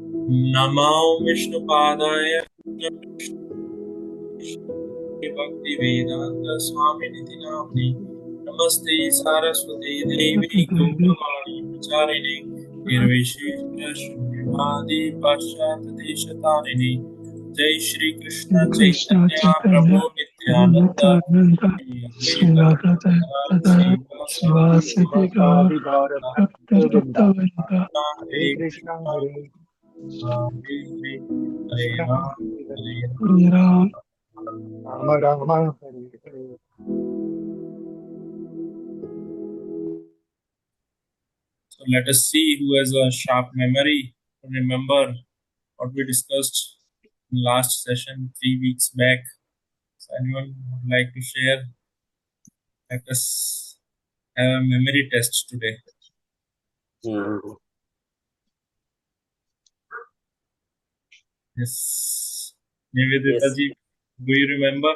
नमो विष्णुपादाय भक्ति वेदांत स्वामी निधि नामिने नमस्ते सारस्वती देवी गौरवाणी प्रचारिणे निर्विशेष शून्यवादी पाश्चात्य देशतारिणे जय Shri Krishna Krishna Chaitanya Chaitanya Prabhu Nityanand Nityananda Shri Srivadata Tata Srivasati Gaur Bhakta Hare Krishna Hare Hare Hare Ram Hare Ram Ram. Rama Rama Hare Hare. So let us see who has a sharp memory to remember what we discussed in last session 3 weeks back. So anyone would like to share? Let us have a memory test today. Yes. Nivedita Yes. ji, do you remember?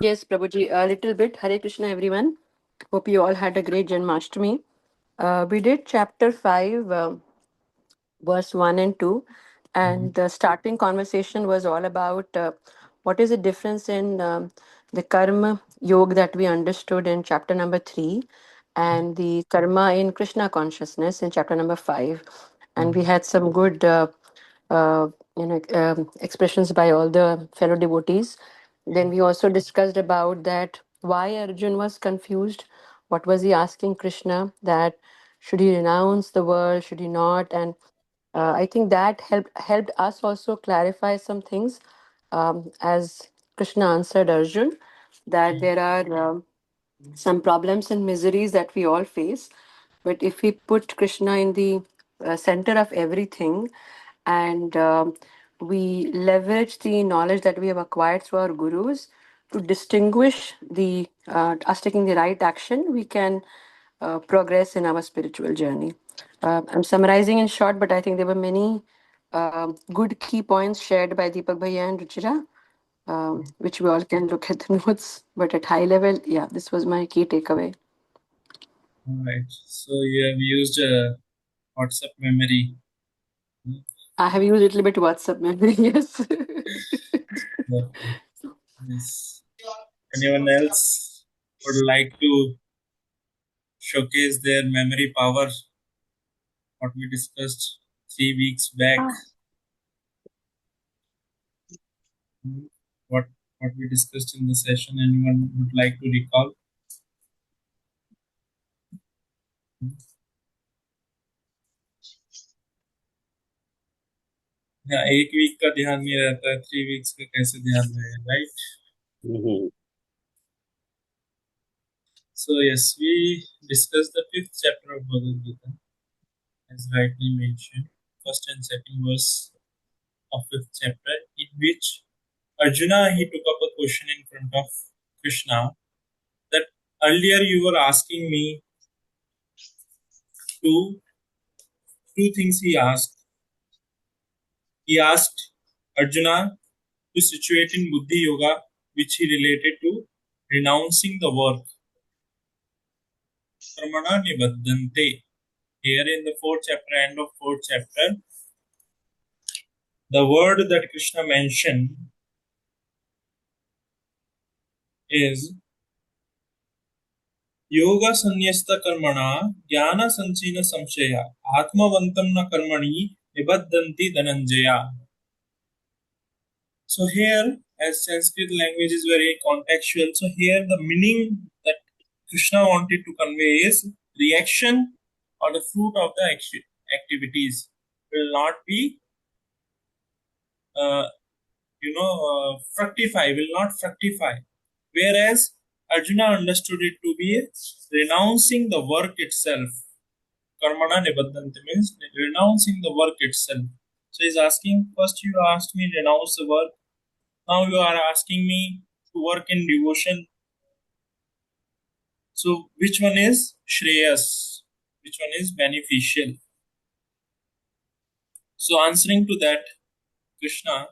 Yes, Prabhuji, a little bit. Hare Krishna, everyone. Hope you all had a great Janmashtami. We did chapter 5, verse 1 and 2, and the starting conversation was all about what is the difference in the karma yoga that we understood in chapter number 3 and the karma in Krishna consciousness in chapter number 5. And we had some good uh, expressions by all the fellow devotees. Then we also discussed about that why Arjun was confused. What was he asking Krishna, that should he renounce the world, should he not? And I think that helped us also clarify some things, as Krishna answered Arjun, that there are some problems and miseries that we all face. But if we put Krishna in the center of everything, and we leverage the knowledge that we have acquired through our gurus to distinguish the us taking the right action, we can progress in our spiritual journey. I'm summarizing in short, but I think there were many good key points shared by Deepak Bhaiya and Ruchira, which we all can look at the notes. But at high level, yeah, this was my key takeaway. All right. So you have used WhatsApp memory. I have used a little bit WhatsApp memory, yes. Okay. Yes. Anyone else would like to showcase their memory power? What we discussed 3 weeks back. What what we discussed in the session. Anyone would like to recall? हाँ, एक week का ध्यान नहीं रहता है, 3 weeks का कैसे ध्यान रहेगा, right? So yes, we discussed the 5th chapter of Bhagavad Gita, as rightly mentioned, first and second verse of 5th chapter, in which Arjuna, he took up a question in front of Krishna, that earlier you were asking me two things. He asked Arjuna to situate in Buddhi Yoga, which he related to renouncing the work. Karmana nibaddhante. Here in the 4th chapter, end of 4th chapter, the word that Krishna mentioned is yoga sanyasta karmana jnana sanchina samshaya atmavantam na karmani nibaddhanti dhananjaya. So here, as Sanskrit language is very contextual, so here the meaning that Krishna wanted to convey is reaction or the fruit of the activities will not be, uh, fructify, will not fructify. Whereas Arjuna understood it to be renouncing the work itself. Karmana nibaddhanti means renouncing the work itself. So he's asking, first you asked me renounce the work. Now you are asking me to work in devotion. So which one is Shreyas? Which one is beneficial? So answering to that, Krishna,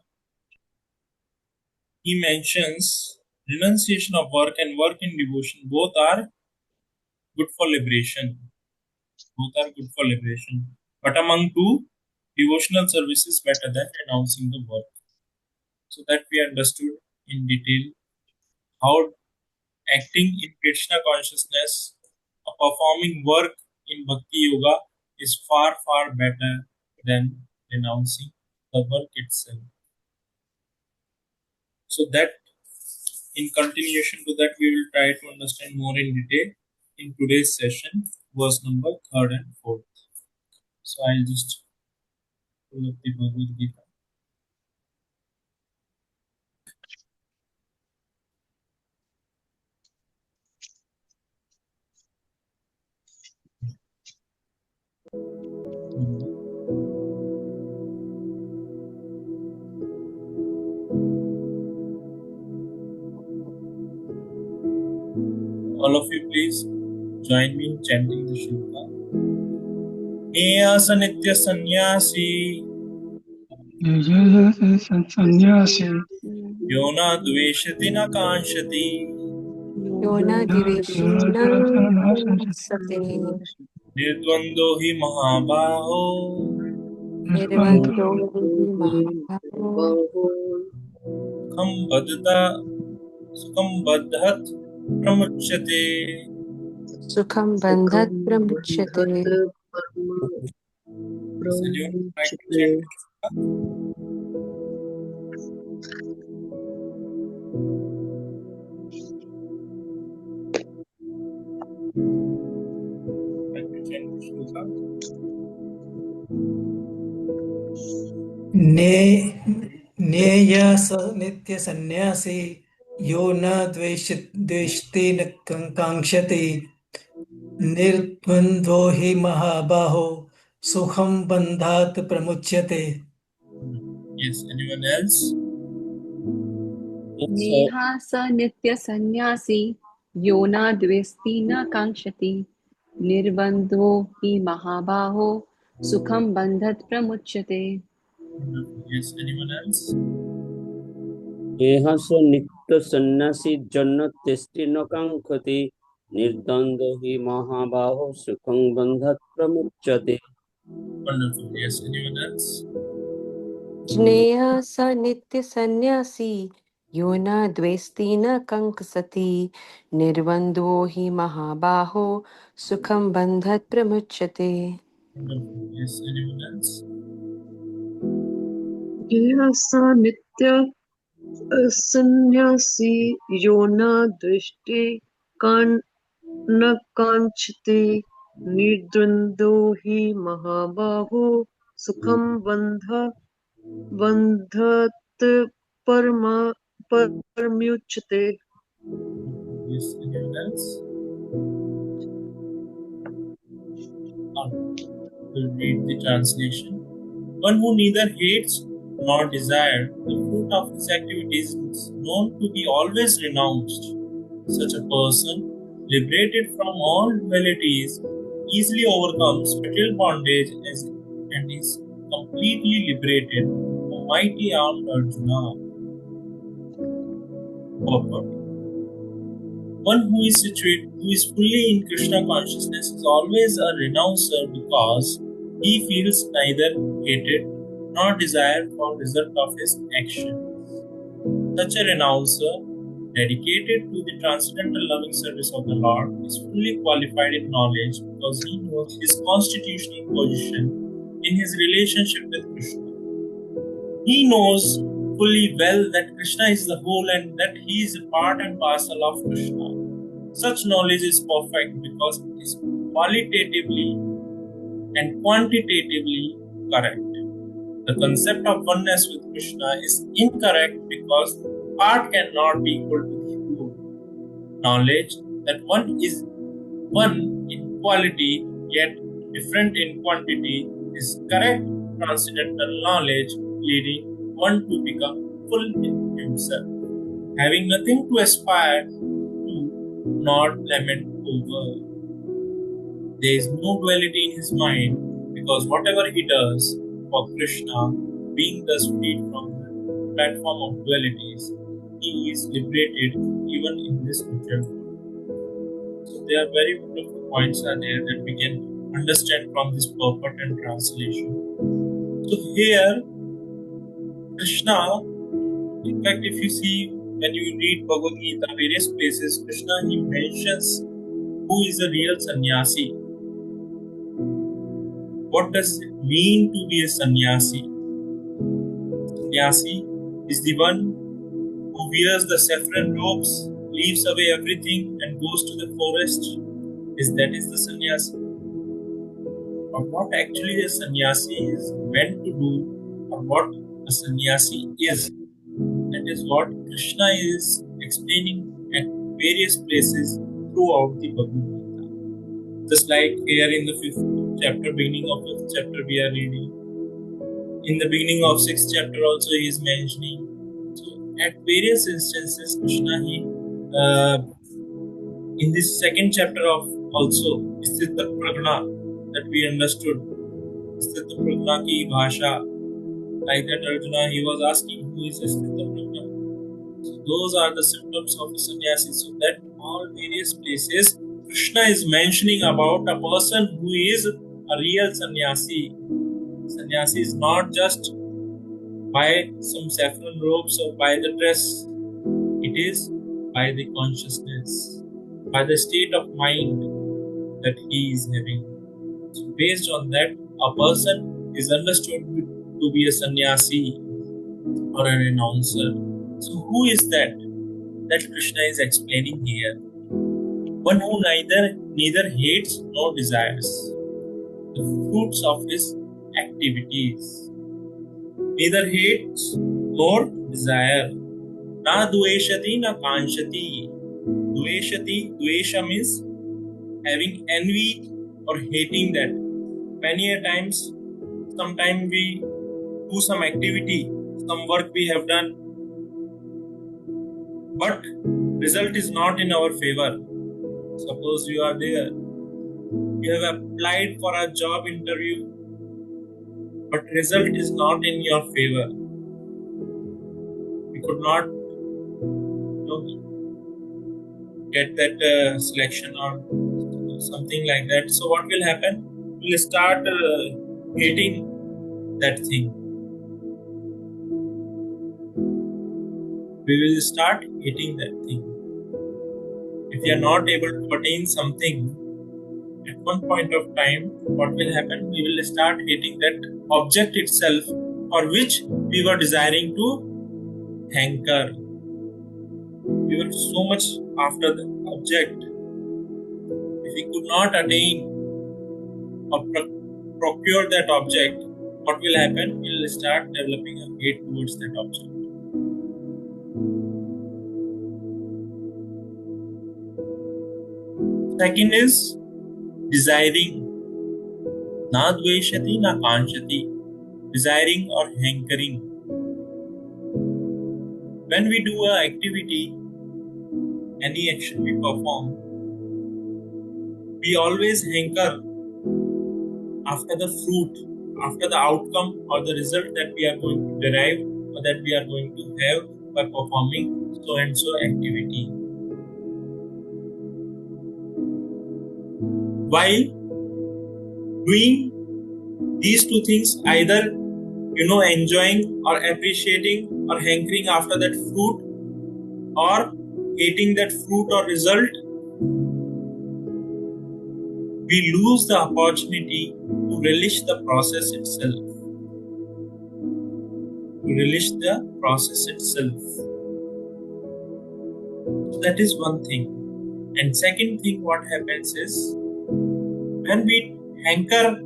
he mentions renunciation of work and work in devotion. Both are good for liberation. Both are good for liberation. But among two, devotional service is better than renouncing the work. So that we understood in detail how acting in Krishna consciousness, performing work in Bhakti Yoga is far, far better than renouncing the work itself. So that in continuation to that, we will try to understand more in detail in today's session, verse number 3rd and 4th. So I'll just pull up the Bhagavad Gita. All of you, please join me in chanting the shloka. Niyasa nitya sannyasi Sannyasi yona dveshati na kanshati Yona diveshena sate nirdvando hi mahabaho nirvando mahabhavo kham badta sukham badhat pramuchyate. sukham bandhat pramuchyate. Is anyone trying to chant the shloka? Trying to chant the shloka? नेय स नित्य सन्यासी यो न द्वेष्टि न कांक्षति निर्द्वन्द्वो हि महाबाहो सुखं बन्धात् प्रमुच्यते. Yes, anyone else? नेहा स नित्य सन्यासी यो न द्वेष्टि न कांक्षति निर्बन्धो हि महाबाहो सुखं बन्धत् प्रमुच्यते. Yes, anyone else? यह स नित्य सन्यासी जन्म तेष्टि न कांक्षति निर्द्वंद्व हि महाबाहो सुखं बंधत् प्रमुच्यते. Wonderful. Yes, anyone else? ज्ञेयः स नित्य सन्यासी यो न द्वेष्टि न कंकसति निर्बन्धो हि महाबाहो सुखं बन्धत् प्रमुच्यते. Wonderful. Yes, anyone else? यः स नित्य सन्न्यासी यो न दृष्टे न काञ्चति निर्द्वन्द्वो हि महाबाहो सुखं बन्धत् परमुच्यते. Yes, anyone else? We'll read the translation. One who neither hates nor desires the fruit of his activities is known to be always renounced. Such a person, liberated from all dualities, easily overcomes material bondage and is completely liberated. O mighty armed Arjuna. Purport. One who is fully in Krishna consciousness is always a renouncer because he feels neither hatred nor desire for result of his actions. Such a renouncer, dedicated to the transcendental loving service of the Lord, is fully qualified in knowledge because he knows his constitutional position in his relationship with Krishna. He knows fully well that Krishna is the whole and that he is a part and parcel of Krishna. Such knowledge is perfect because it is qualitatively and quantitatively correct. The concept of oneness with Krishna is incorrect because part cannot be equal to the whole. Knowledge that one is one in quality yet different in quantity is correct transcendental knowledge, leading one to become full in himself, having nothing to aspire to nor lament over. There is no duality in his mind because whatever he does for Krishna, being thus freed from the platform of dualities, he is liberated even in this material world. So there are very wonderful points are there that we can understand from this purport and translation. So here, Krishna, in fact, if you see when you read Bhagavad Gita, various places, Krishna he mentions who is a real sannyasi. What does it mean to be a sannyasi? Sannyasi is the one who wears the saffron robes, leaves away everything, and goes to the forest. That is the sannyasi. Or what actually a sannyasi is meant to do, or what a sannyasi is. That is what Krishna is explaining at various places throughout the Bhagavad Gita. Just like here in the 5th chapter, beginning of 5th chapter, we are reading. In the beginning of 6th chapter also he is mentioning. So at various instances, Krishna in this 2nd chapter of also, is it the pragna that we understood? Is it the pragna ki bhasha? Like that Arjuna, he was asking who is Sthita Prajna. So those are the symptoms of a sannyasi. So that all various places Krishna is mentioning about a person who is a real sannyasi. Sannyasi is not just by some saffron robes or by the dress. It is by the consciousness, by the state of mind that he is having. So based on that, a person is understood to be a sannyasi or an announcer. So who is that? That Krishna is explaining here. One who neither hates nor desires the fruits of his activities. Neither hates nor desire. Na dueshati na kanshati. Duesha means having envy or hating that. Many a times, sometimes we do some activity, some work we have done, but result is not in our favor. Suppose you are there, you have applied for a job interview, but result is not in your favor. We could not get that selection or something like that. So what will happen? We'll start hating that thing. We will start hating that thing. If we are not able to attain something at one point of time, what will happen? We will start hating that object itself for which we were desiring to hanker. We were so much after the object. If we could not attain or procure that object, what will happen? We will start developing a hate towards that object. Second is desiring. Na dveshati na kanshati. Desiring or hankering. When we do an activity, any action we perform, we always hanker after the fruit, after the outcome or the result that we are going to derive or that we are going to have by performing so and so activity. While doing these two things, either enjoying or appreciating or hankering after that fruit or hating that fruit or result, we lose the opportunity to relish the process itself. So that is one thing. And second thing, what happens is, when we hanker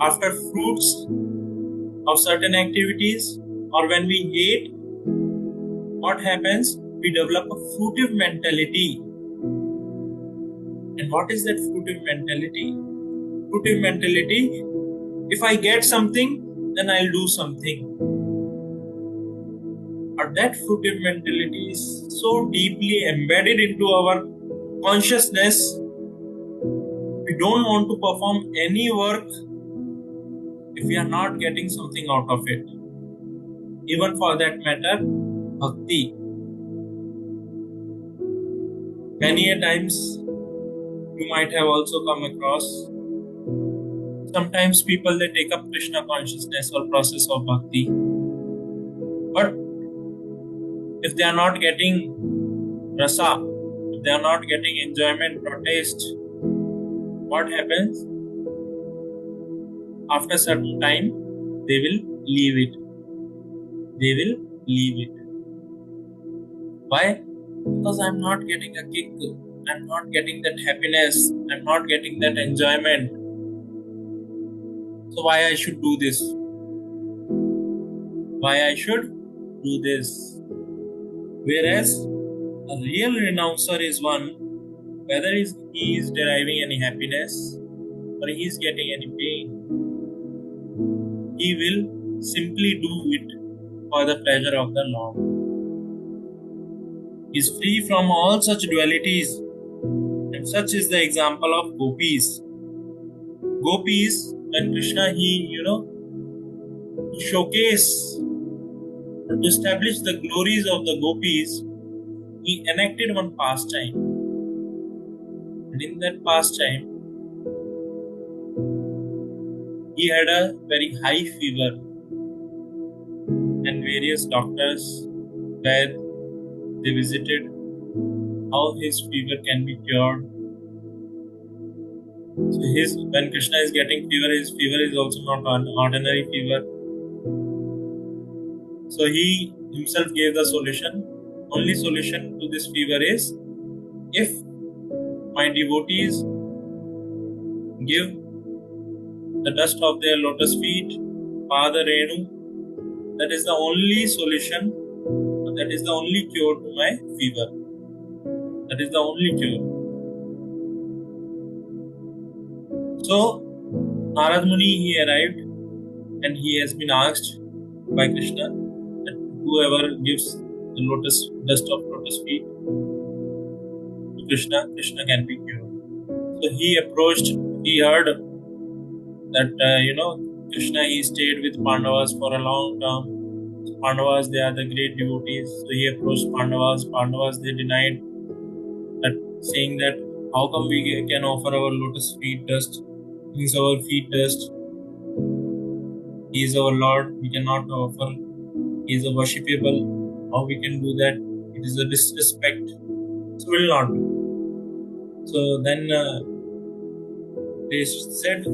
after fruits of certain activities or when we hate, what happens? We develop a fruitive mentality. And what is that fruitive mentality? Fruitive mentality, if I get something, then I'll do something. But that fruitive mentality is so deeply embedded into our consciousness, we don't want to perform any work if we are not getting something out of it. Even for that matter, bhakti. Many a times you might have also come across Sometimes people they take up Krishna consciousness or process of bhakti, but if they are not getting rasa, if they are not getting enjoyment or taste, what happens? After certain time, they will leave it. They will leave it. Why? Because I'm not getting a kick. I'm not getting that happiness. I'm not getting that enjoyment. So why I should do this? Why I should do this? Whereas a real renouncer is one, whether he is deriving any happiness or he is getting any pain, he will simply do it for the pleasure of the Lord. He is free from all such dualities, and such is the example of gopis. Gopis, when Krishna to showcase, to establish the glories of the gopis, he enacted one pastime. And in that pastime, he had a very high fever, and various doctors where they visited how his fever can be cured. So when Krishna is getting fever, his fever is also not an ordinary fever. So he himself gave the solution. Only solution to this fever is if my devotees give the dust of their lotus feet, Pada Renu, that is the only solution, that is the only cure to my fever. That is the only cure. So Narad Muni, he arrived and he has been asked by Krishna that whoever gives the dust of lotus feet to Krishna, Krishna can be cured. So he approached, he heard that, Krishna, he stayed with Pandavas for a long time. Pandavas, they are the great devotees. So he approached Pandavas. Pandavas, they denied that, saying that how come we can offer our lotus feet dust, means our feet dust. He is our Lord. We cannot offer. He is a worshipable. How we can do that? It is a disrespect. So we will not do. So then they said,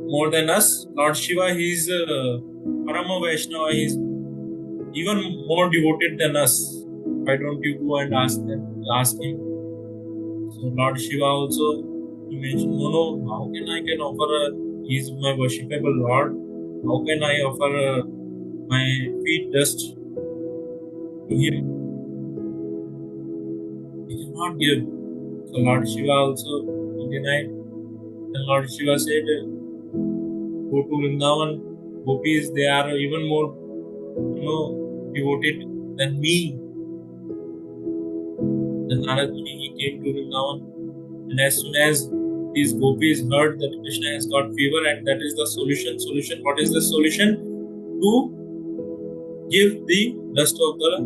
more than us, Lord Shiva, he is Parama Vaishnava. He is even more devoted than us. Why don't you go and ask him? So Lord Shiva also, he mentioned, no, how can I offer? He is my worshipable Lord. How can I offer my feet dust to him? He cannot give. So Lord Shiva also denied. And Lord Shiva said, go to Vrindavan. Gopis, they are even more, devoted than me. Then Narad Muni, he came to Vrindavan, and as soon as these gopis heard that Krishna has got fever, and that is the solution. What is the solution? To give the dust of the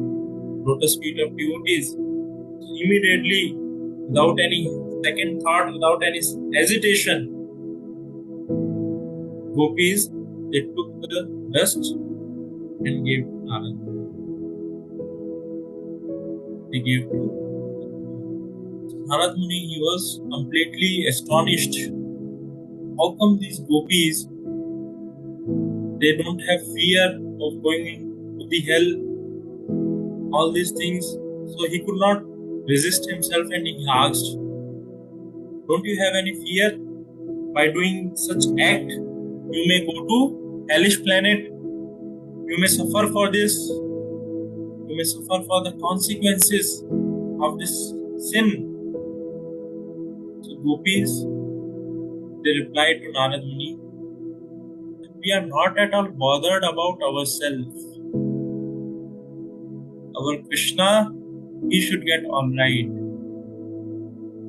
lotus feet of devotees. So immediately, without any second thought, without any hesitation, gopis, they took the dust and gave to Narad. They gave to Narad Muni. He was completely astonished. How come these gopis, they don't have fear of going to the hell, all these things? So he could not resist himself and he asked, don't you have any fear? By doing such act, you may go to hellish planet. You may suffer for this. You may suffer for the consequences of this sin. So gopis, they replied to Narad Muni, we are not at all bothered about ourselves. Our Krishna, he should get alright.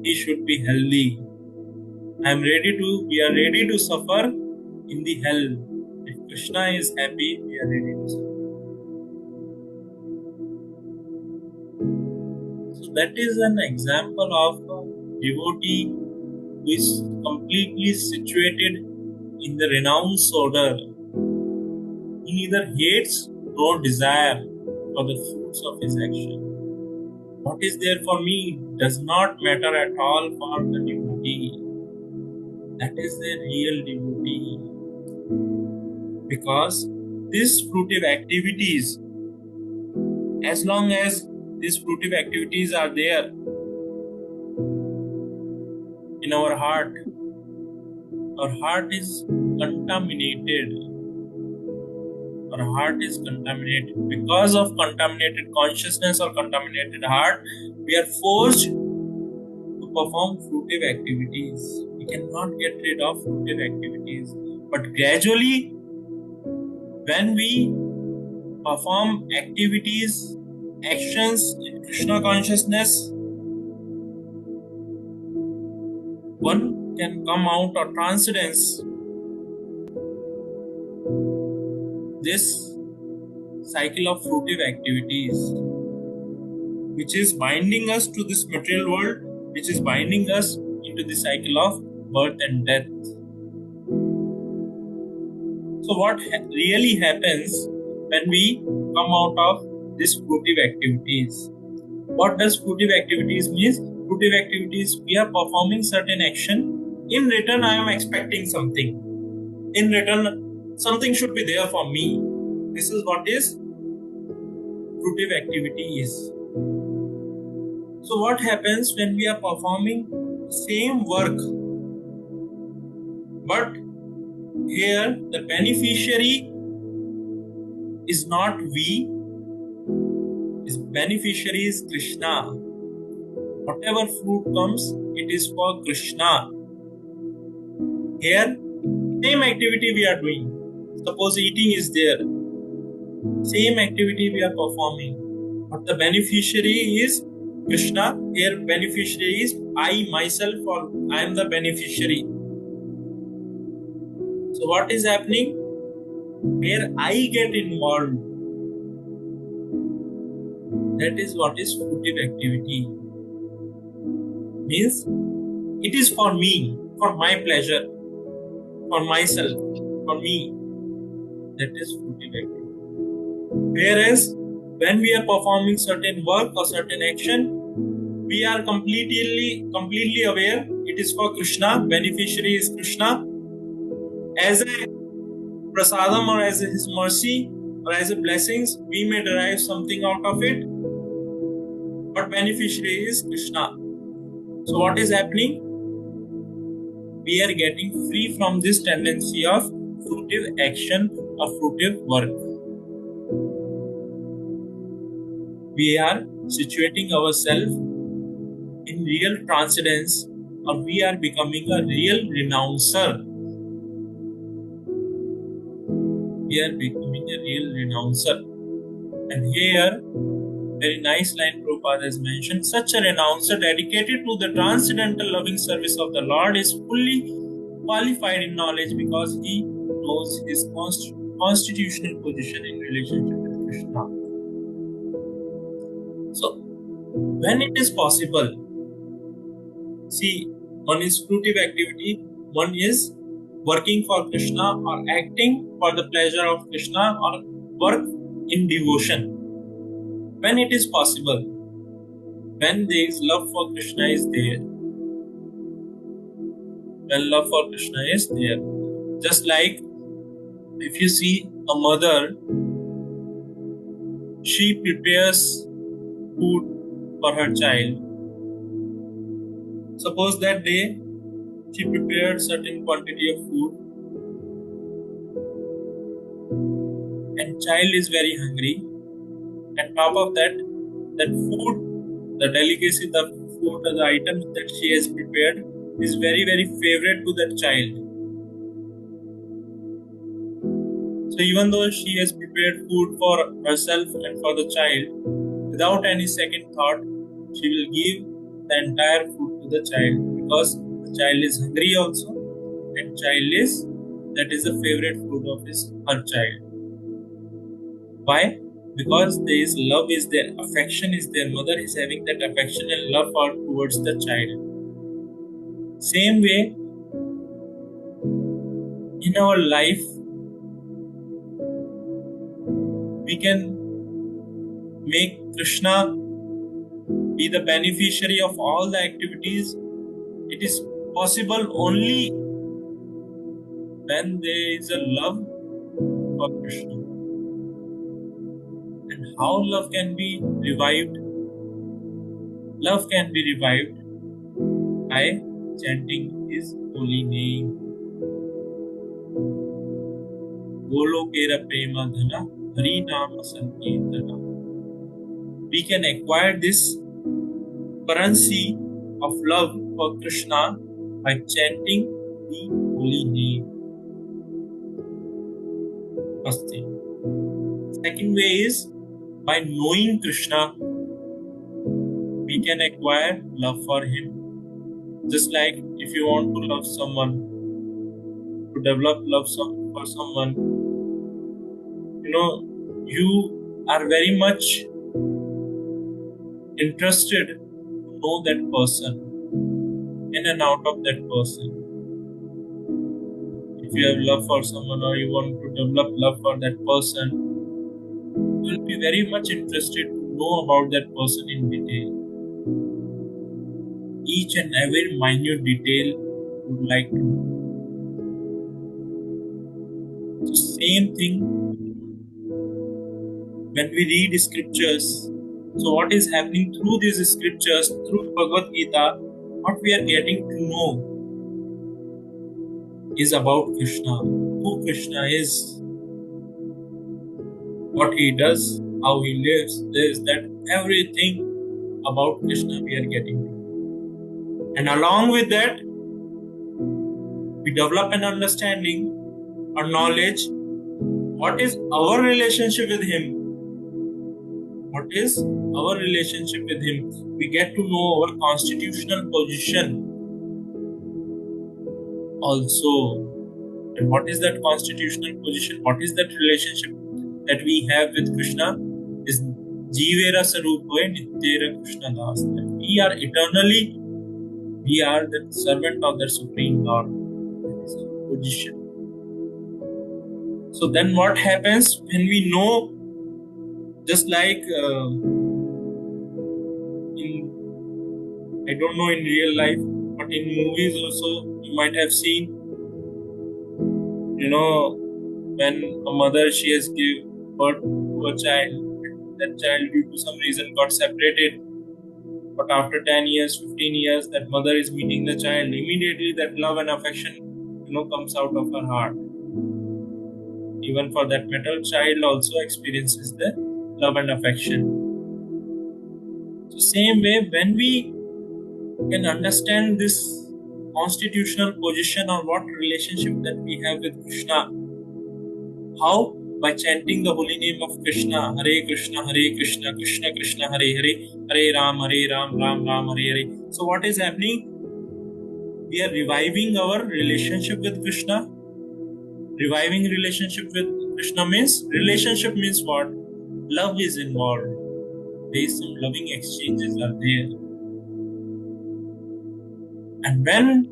He should be healthy. We are ready to suffer in the hell. If Krishna is happy, we are ready to suffer. So that is an example of a devotee who is completely situated in the renounced order. He neither hates nor desires for the fruits of his action. What is there for me does not matter at all for the devotee. That is the real devotee. Because these fruitive activities, as long as these fruitive activities are there in our heart is contaminated. Our heart is contaminated. Because of contaminated consciousness or contaminated heart, we are forced to perform fruitive activities. We cannot get rid of fruitive activities. But gradually, when we perform activities, actions in Krishna consciousness, one can come out or transcendence this cycle of fruitive activities, which is binding us to this material world, which is binding us into the cycle of birth and death. So what really happens when we come out of these fruitive activities? What does fruitive activities mean? Fruitive activities, we are performing certain action. In return, I am expecting something. In return, something should be there for me. This is what is fruitive activity is. So what happens when we are performing same work, but here the beneficiary is not we, his beneficiary is Krishna. Whatever fruit comes, it is for Krishna. Here, same activity we are doing. Suppose eating is there. Same activity we are performing. But the beneficiary is Krishna. Here, beneficiary is I myself, or I am the beneficiary. So what is happening? Where I get involved, that is what is fruitive activity. Means it is for me, for my pleasure, for myself, for me. That is fruitive activity. Whereas when we are performing certain work or certain action, we are completely aware it is for Krishna, beneficiary is Krishna. As a prasadam or as his mercy or as a blessings, we may derive something out of it, but beneficiary is Krishna. So what is happening? We are getting free from this tendency of fruitive action or fruitive work. We are situating ourselves in real transcendence, or we are becoming a real renouncer. We are becoming a real renouncer. And here, very nice line Prabhupada has mentioned, such a renouncer dedicated to the transcendental loving service of the Lord is fully qualified in knowledge because he knows his constitutional position in relationship with Krishna. So, when it is possible, see, one is fruitive activity, one is working for Krishna or acting for the pleasure of Krishna or work in devotion. When it is possible, when there is love for Krishna is there, when love for Krishna is there. Just like if you see a mother, she prepares food for her child. Suppose that day she prepared certain quantity of food and child is very hungry. And top of that, that food, the delicacy, the food, the items that she has prepared is very, very favorite to that child. So even though she has prepared food for herself and for the child, without any second thought, she will give the entire food to the child because the child is hungry also, and that is the favorite food of her child. Why? Because there is love is there, affection is there, mother is having that affection and love towards the child. Same way, in our life we can make Krishna be the beneficiary of all the activities, it is possible only when there is a love for Krishna. And how love can be revived? Love can be revived by chanting his holy name. Golokera prema dhana, Hari Nama Sankirtana. We can acquire this currency of love for Krishna by chanting the holy name. First thing. Second way is by knowing Krishna, we can acquire love for him. Just like if you want to love someone, to develop love for someone, you are very much interested to know that person, in and out of that person. If you have love for someone or you want to develop love for that person, you will be very much interested to know about that person in detail. Each and every minute detail you would like to know. So same thing when we read scriptures. So what is happening through these scriptures, through Bhagavad Gita, what we are getting to know is about Krishna, who Krishna is, what he does, how he lives, this, that, everything about Krishna we are getting to. And along with that, we develop an understanding or knowledge, what is our relationship with him. What is our relationship with him? We get to know our constitutional position also. And what is that constitutional position? What is that relationship that we have with Krishna? Is Jivera Sarupa Nityera Krishna Das. We are eternally, we are the servant of the Supreme Lord. That is our position. So then what happens when we know, just like I don't know in real life, but in movies also you might have seen, when a mother, she has given birth to a child, that child due to some reason got separated, but after 10 years, 15 years, that mother is meeting the child, immediately that love and affection comes out of her heart. Even for that matter, child also experiences the love and affection. So same way, when we can understand this constitutional position or what relationship that we have with Krishna, how? By chanting the holy name of Krishna, Hare Krishna, Krishna Krishna, Hare Hare, Hare Ram, Ram Ram, Hare Hare. So what is happening? We are reviving our relationship with Krishna. Reviving relationship with Krishna means, relationship means what? Love is involved. There is some loving exchanges are there. And when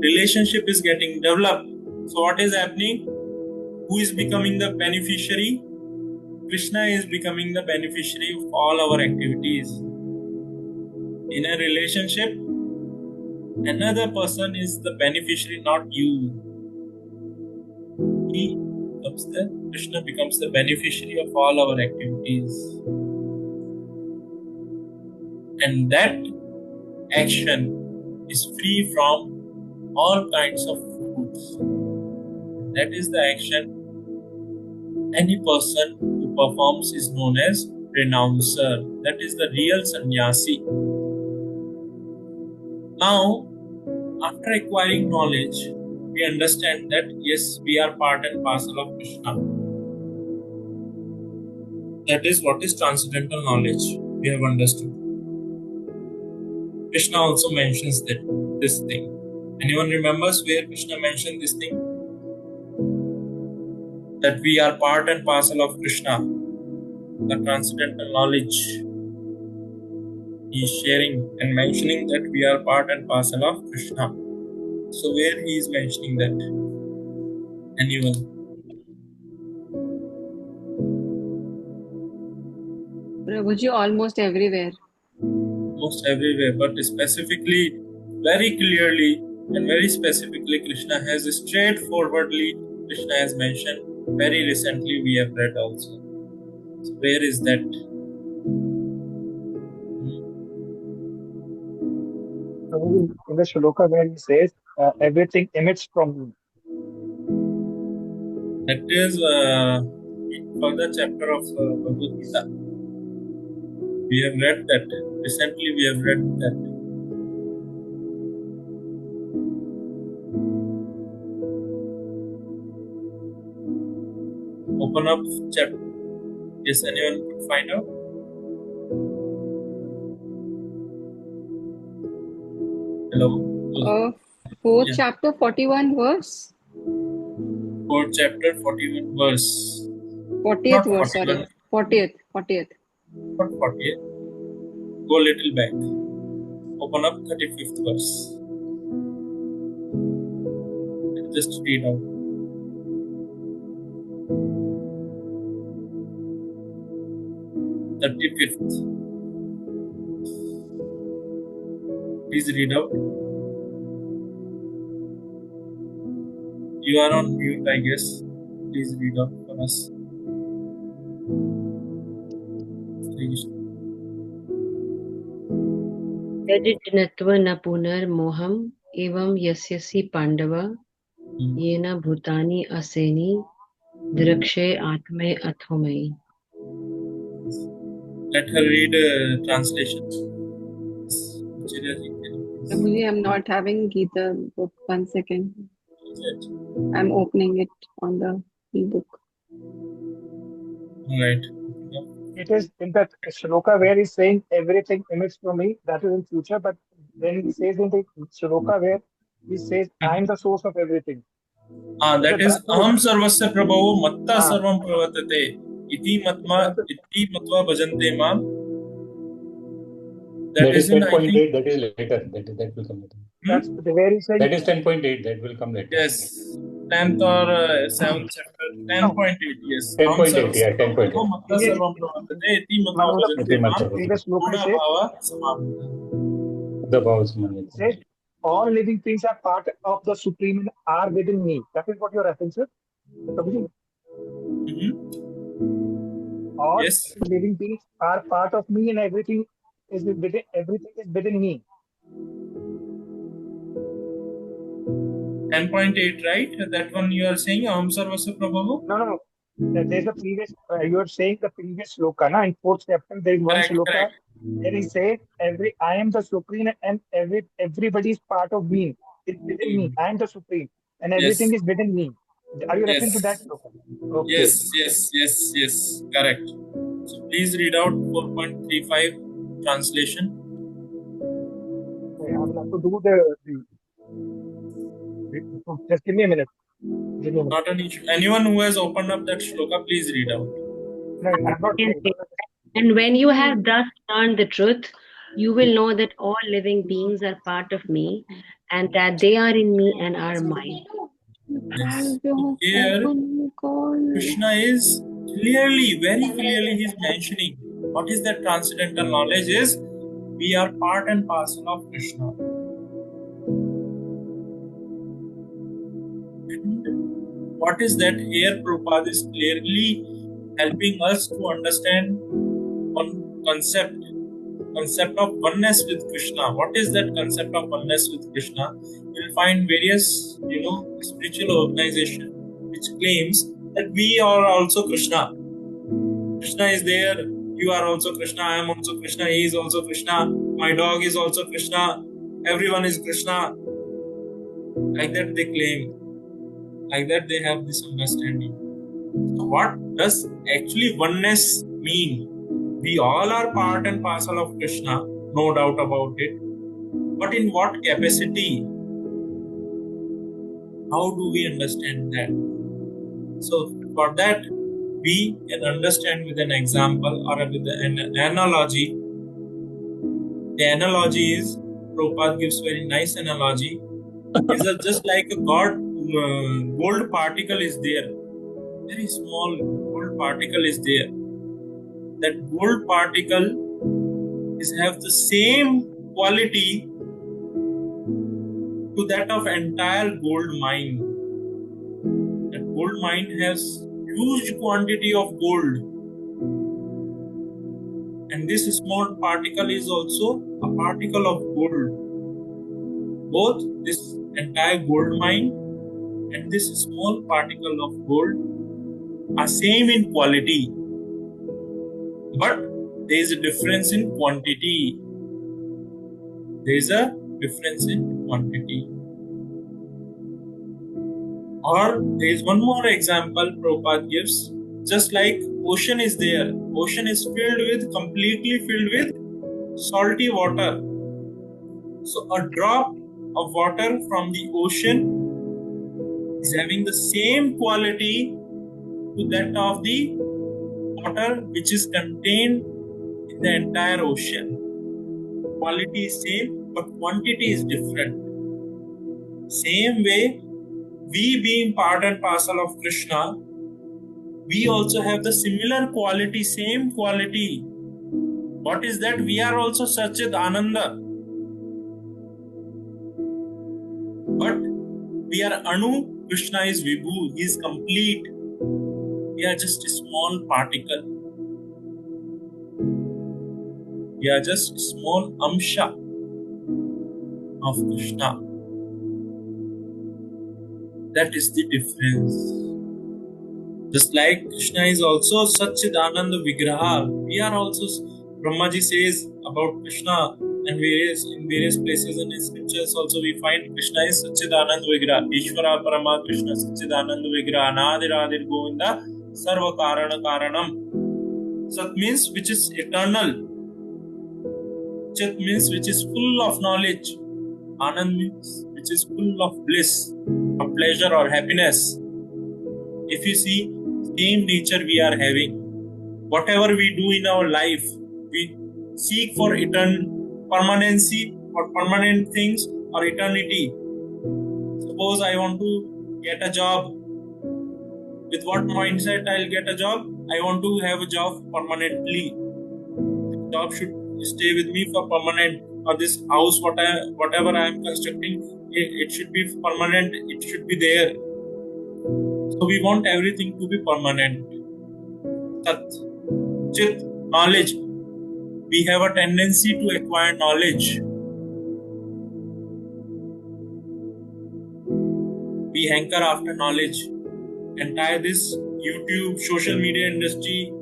relationship is getting developed, so what is happening? Who is becoming the beneficiary? Krishna is becoming the beneficiary of all our activities. In a relationship, another person is the beneficiary, not you. Krishna becomes the beneficiary of all our activities. And that action is free from all kinds of fruits. That is the action any person who performs is known as renouncer. That is the real sannyasi. Now, after acquiring knowledge, we understand that yes, we are part and parcel of Krishna. That is what is transcendental knowledge. We have understood. Krishna also mentions this thing. Anyone remembers where Krishna mentioned this thing? That we are part and parcel of Krishna. The transcendental knowledge. He is sharing and mentioning that we are part and parcel of Krishna. So where he is mentioning that? Anyone? Prabhuji, almost everywhere. Almost everywhere, but specifically, very clearly and very specifically, Krishna has straightforwardly, Krishna has mentioned very recently, we have read also. So where is that? In the shloka where he says, everything emits from me. That is for the chapter of Bhagavad Gita. We have read that. Recently we have read that. Open up chapter. Yes, anyone could find out? Hello? Fourth Yeah. chapter, 41 verse. 4th chapter, 41 verse. 40th Not verse, 41. sorry. 40th. Not 40th. Go little back. Open up 35th verse. Just read out. 35th. Please read out. You are on mute, I guess. Please read out for us. Please. यदिज्ञत्वा न पुनर्मोहम् एवं यस्यसि पाण्डव येन भूतानि असेनि द्रक्ष्ये आत्मे अथो मयि. Let her read translation. Prabhuji, I'm not having Gita book. 1 second. I'm opening it on the ebook. Right. It is in that shloka where he's saying everything emits from me, that is in future, but then he says in the shloka where he says, I am the source of everything. That is aham sarvasya prabhavo matta sarvam pravartate iti That matva bhajante mam. That is in 10.8. That is later. That will come later. That's the where he's saying. That is 10.8. That will come later. Yes. 10th or 7th chapter. 10.8. Yes. 10.8. Yeah, 10.8. Matta sarvam pravartate iti matva Now, bhajante the mam. previous shloka Guna says, bhava samamita. The powers money. it says all living things are part of the supreme and are within me. That is what your reference is. All Yes. living beings are part of me, and everything is within me. 10.8, right? That one you are saying aham sarvasya prabhavo? No. There's the previous. You are saying the previous shloka, na? In 4th chapter, there is one shloka. Correct. There he says, I am the supreme, and everybody is part of me. It's within me. I am the supreme, and everything is within me. Are you referring to that shloka? Okay. Yes. Correct. So please read out 4.35 translation. I will have to do the just give me a minute. Not an issue. Anyone who has opened up that shloka, please read out. No, I'm not. And when you have thus learned the truth, you will know that all living beings are part of me, and that they are in me and are mine. Yes. So here, Krishna is clearly, very clearly, he's mentioning what is that transcendental knowledge is. We are part and parcel of Krishna. What is that? Here, Prabhupada is clearly helping us to understand one concept of oneness with Krishna. What is that concept of oneness with Krishna? You'll find various, spiritual organizations which claims that we are also Krishna. Krishna is there. You are also Krishna. I am also Krishna. He is also Krishna. My dog is also Krishna. Everyone is Krishna. Like that they claim. Like that they have this understanding. So what does actually oneness mean? We all are part and parcel of Krishna, no doubt about it. But in what capacity? How do we understand that? So for that, we can understand with an example or with an analogy. The analogy is, Prabhupada gives very nice analogy. Is just like a God gold particle is there, very small gold particle is there. That gold particle have the same quality to that of entire gold mine. That gold mine has huge quantity of gold, and this small particle is also a particle of gold. Both this entire gold mine and this small particle of gold are same in quality, but there is a difference in quantity. There is a difference in quantity. Or there is one more example Prabhupada gives. Just like ocean is there, ocean is completely filled with salty water. So a drop of water from the ocean is having the same quality to that of the water which is contained in the entire ocean. Quality is same, but quantity is different. Same way, we being part and parcel of Krishna, we also have the similar quality, same quality. What is that? We are also Satchit Ananda. But we are Anu, Krishna is Vibhu, he is complete. We are just a small particle. We are just a small amsha of Krishna. That is the difference. Just like Krishna is also Satchidananda Vigraha, we are also, Brahmaji says about Krishna and in various places in his scriptures also we find Krishna is Satchidananda Vigraha, Ishvara Parama Krishna Satchidananda Vigraha, Anadir Adir Govinda, Sarva Karana Karanam. Sat means which is eternal. Chit means which is full of knowledge. Anand means which is full of bliss, of pleasure or happiness. If you see, same nature we are having. Whatever we do in our life, we seek for permanency or permanent things or eternity. Suppose I want to get a job. With what mindset I'll get a job? I want to have a job permanently. The job should stay with me for permanent. Or this house, whatever I am constructing, it should be permanent. It should be there. So we want everything to be permanent. Tat, Chit, knowledge. We have a tendency to acquire knowledge. We hanker after knowledge. Entire this YouTube, social media industry,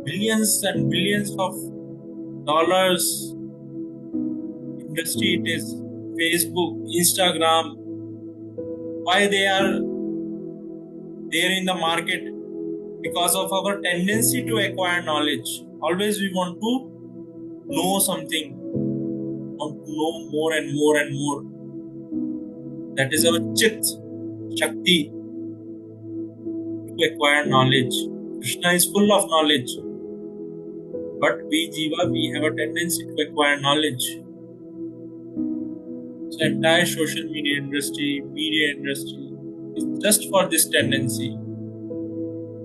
billions and billions of dollars industry it is. Facebook, Instagram. Why they are there in the market? Because of our tendency to acquire knowledge. Always we want to know something, want to know more and more and more. That is our chit, shakti, to acquire knowledge. Krishna is full of knowledge. But we Jiva, we have a tendency to acquire knowledge. So entire social media industry is just for this tendency.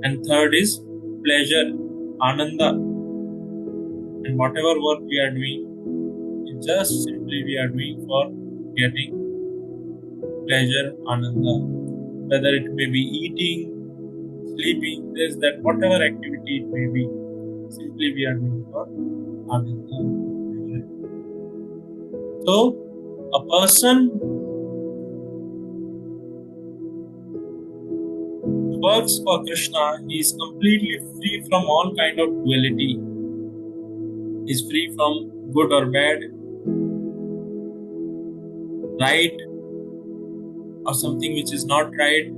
And third is pleasure, ananda. And whatever work we are doing, it's just simply we are doing for getting pleasure, ananda. Whether it may be eating, sleeping, this, that, whatever activity it may be, simply we are doing for ananda. So, a person who works for Krishna, he is completely free from all kind of duality. He is free from good or bad, right or something which is not right,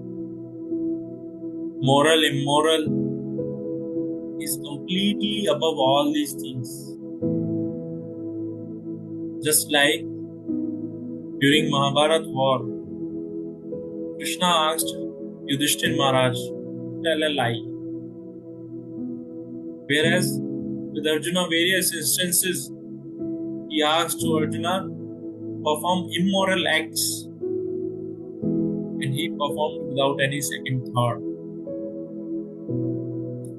moral, immoral. He is completely above all these things. Just like during Mahabharat war, Krishna asked Yudhishthir Maharaj to tell a lie. Whereas with Arjuna, various instances, he asked to Arjuna perform immoral acts. and he performed without any second thought.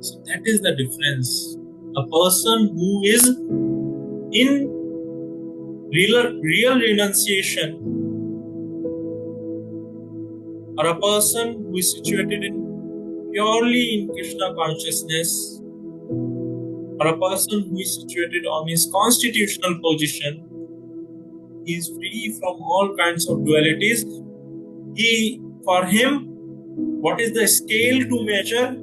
So that is the difference. A person who is in real renunciation, or a person who is situated in purely in Krishna consciousness, or a person who is situated on his constitutional position, he is free from all kinds of dualities. For him, what is the scale to measure?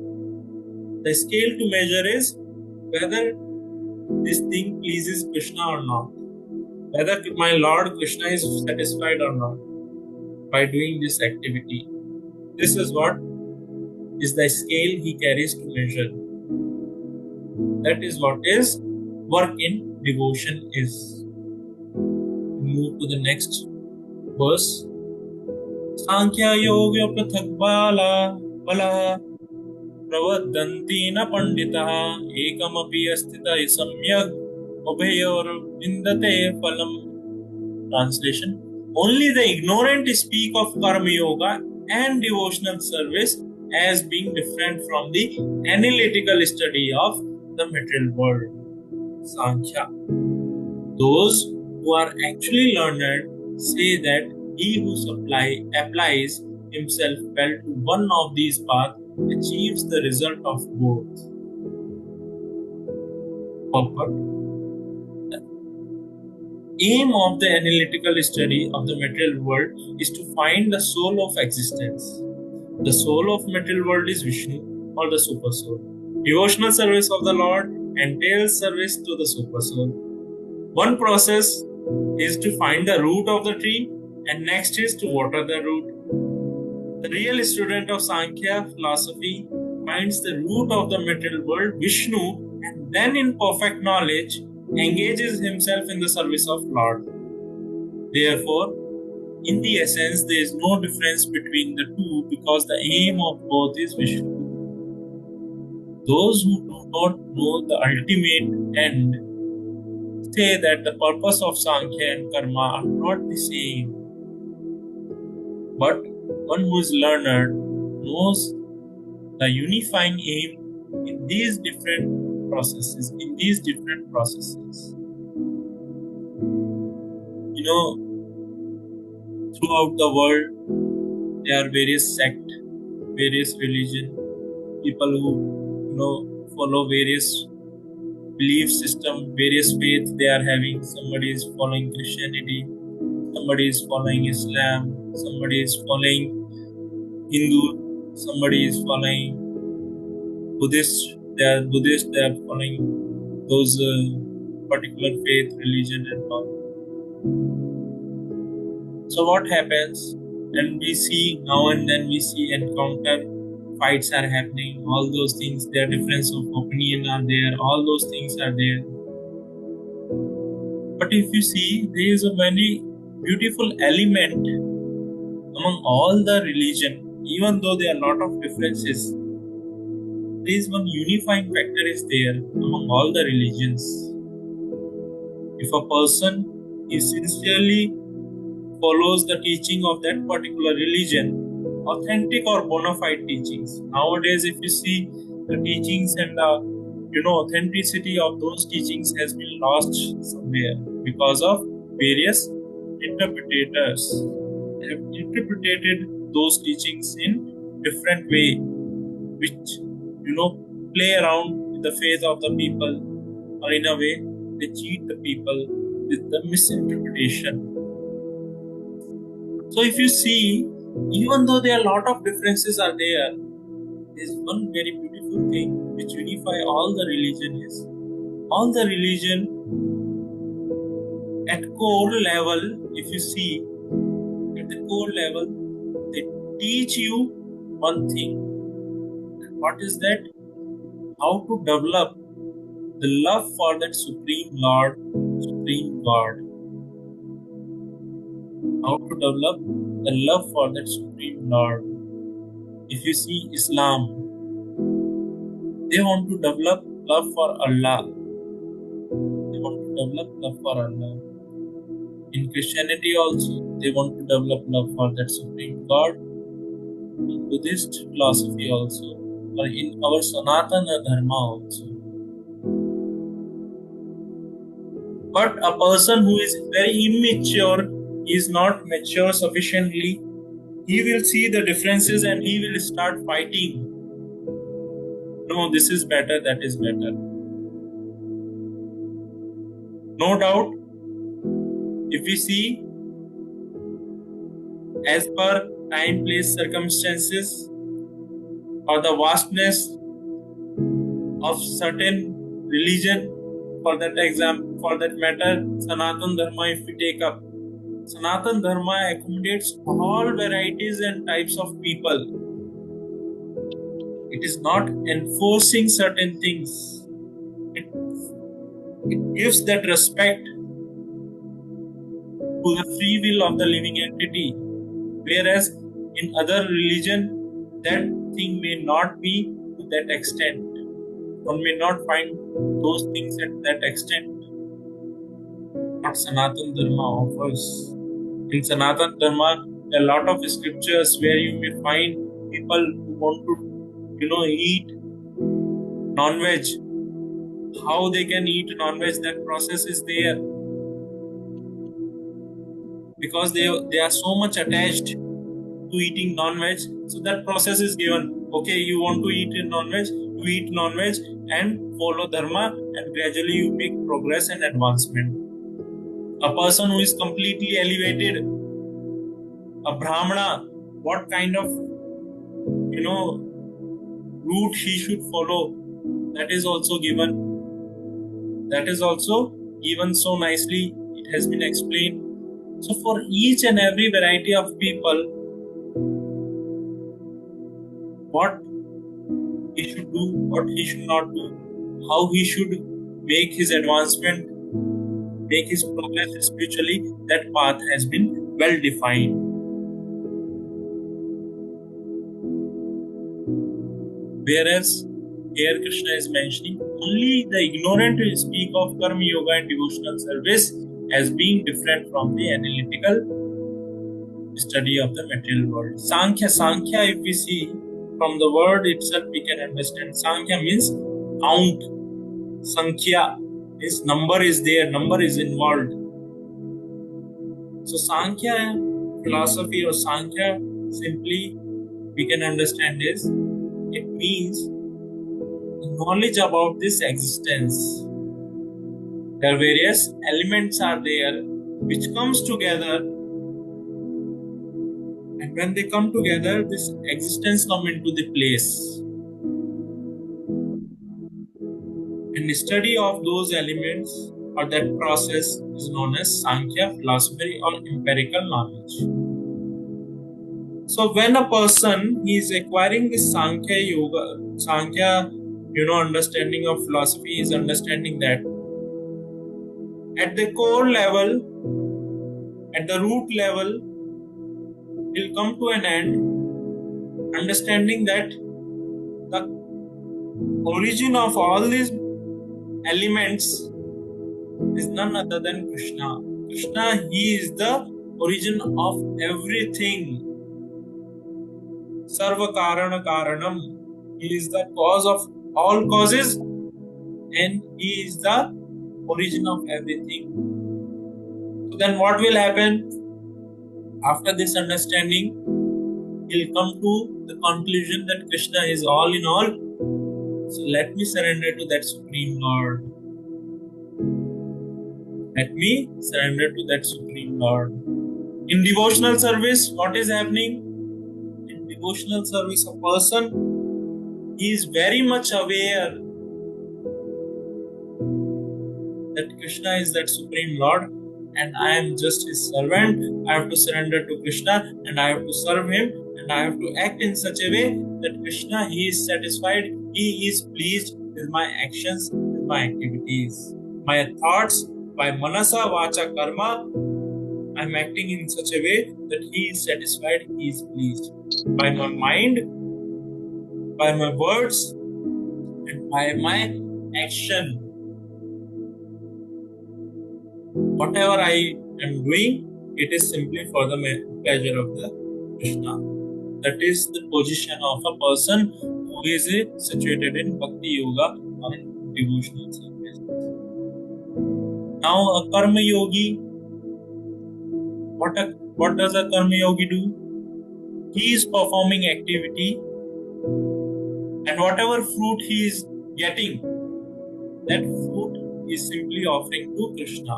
The scale to measure is whether this thing pleases Krishna or not, whether my Lord Krishna is satisfied or not by doing this activity. This is what is the scale he carries to measure. That is what is work in devotion is. Move to the next verse. Sankhya yoga prathak bala प्रवदन्ति न पंडितः एकमपि अस्थितः सम्यग् उभयोर्विन्दते फलम्. Translation: Only the ignorant speak of karma yoga and devotional service as being different from the analytical study of the material world. Sankhya. Those who are actually learned say that he who applies himself well to one of these paths achieves the result of both. Purport. The aim of the analytical study of the material world is to find the soul of existence. The soul of material world is Vishnu, or the super soul. Devotional service of the Lord entails service to the super soul. One process is to find the root of the tree, and next is to water the root. The real student of Sankhya philosophy finds the root of the material world, Vishnu, and then in perfect knowledge engages himself in the service of Lord. Therefore, in the essence, there is no difference between the two because the aim of both is Vishnu. Those who do not know the ultimate end say that the purpose of Sankhya and Karma are not the same. But one who is learned knows the unifying aim in these different processes. Throughout the world, there are various sects, various religion, people who follow various belief system, various faiths they are having. Somebody is following Christianity, somebody is following Islam, somebody is following Hindu, somebody is following Buddhist. They are following those particular faith, religion, and all. So what happens? And we see now and then encounter fights are happening. All those things, their difference of opinion are there. All those things are there. But if you see, there is a very beautiful element among all the religion, even though there are a lot of differences. There is one unifying factor is there among all the religions. If a person is sincerely follows the teaching of that particular religion, authentic or bona fide teachings. Nowadays, if you see the teachings and the authenticity of those teachings has been lost somewhere because of various interpretators. They have interpreted those teachings in different way, which play around with the faith of the people, or in a way they cheat the people with the misinterpretation. So if you see, even though there are a lot of differences are there is one very beautiful thing which unify all the religion is all the religion at core level. If you see at the core level, they teach you one thing. What is that? How to develop the love for that Supreme Lord, Supreme God. How to develop the love for that Supreme Lord. If you see Islam, they want to develop love for Allah. They want to develop love for Allah. In Christianity also, they want to develop love for that Supreme God. in Buddhist philosophy also, or in our Sanatana Dharma also. But a person who is very immature, is not mature sufficiently, he will see the differences and he will start fighting. No, this is better, that is better. No doubt, if we see as per time, place, circumstances, or the vastness of certain religion, for that matter, Sanatan Dharma, if we take up, Sanatan Dharma accommodates all varieties and types of people. It is not enforcing certain things. It gives that respect to the free will of the living entity. Whereas in other religion, that thing may not be to that extent. One may not find those things at that extent. What Sanatan Dharma offers. In Sanatan Dharma, there are a lot of scriptures where you may find people who want to, eat non-veg. How they can eat non-veg, that process is there. Because they are so much attached to eating non-veg, so that process is given. Okay, you want to eat non-veg, you eat non-veg and follow dharma, and gradually you make progress and advancement. A person who is completely elevated, a brahmana, what kind of route he should follow, that is also given. That is also given so nicely, it has been explained. So for each and every variety of people, what he should do, what he should not do, how he should make his advancement, make his progress spiritually, that path has been well defined. Whereas here Krishna is mentioning only the ignorant will speak of karma yoga and devotional service as being different from the analytical study of the material world. Sankhya, if we see from the word itself, we can understand. Sankhya means count. Sankhya means number is there, number is involved. So Sankhya philosophy or Sankhya, simply we can understand is, it means knowledge about this existence. There are various elements are there which comes together, and when they come together, this existence come into the place. And the study of those elements or that process is known as Sankhya philosophy or empirical knowledge. So when a person is acquiring this Sankhya yoga, Sankhya, understanding of philosophy, is understanding that at the core level, at the root level, will come to an end, understanding that the origin of all these elements is none other than Krishna. Krishna, he is the origin of everything. Sarva Karana Karanam. He is the cause of all causes, and he is the origin of everything. So then what will happen? After this understanding, he'll come to the conclusion that Krishna is all in all. So let me surrender to that Supreme Lord. Let me surrender to that Supreme Lord. In devotional service, what is happening? In devotional service, a person, he is very much aware that Krishna is that Supreme Lord and I am just his servant. I have to surrender to Krishna and I have to serve him, and I have to act in such a way that Krishna, he is satisfied, he is pleased with my actions, with my activities, my thoughts, by manasa, vacha, karma. I am acting in such a way that he is satisfied, he is pleased. By my mind, by my words, and by my action. Whatever I am doing, it is simply for the pleasure of the Krishna. That is the position of a person who is situated in Bhakti Yoga or in devotional service. Now a Karma Yogi, what does a Karma Yogi do? He is performing activity, and whatever fruit he is getting, that fruit is simply offering to Krishna.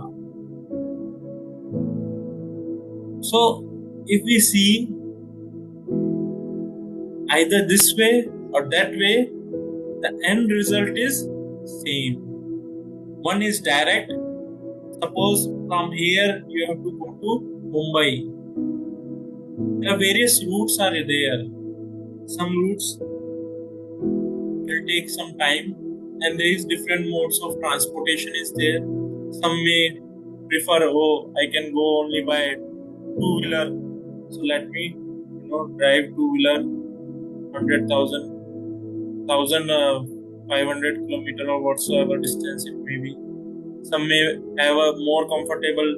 So if we see either this way or that way, the end result is same. One is direct. Suppose from here you have to go to Mumbai. There are various routes are there. Some routes will take some time, and there is different modes of transportation is there. Some may prefer, I can go only by two-wheeler, so let me drive two-wheeler 100,000 500 kilometer or whatsoever distance it may be. Some may have a more comfortable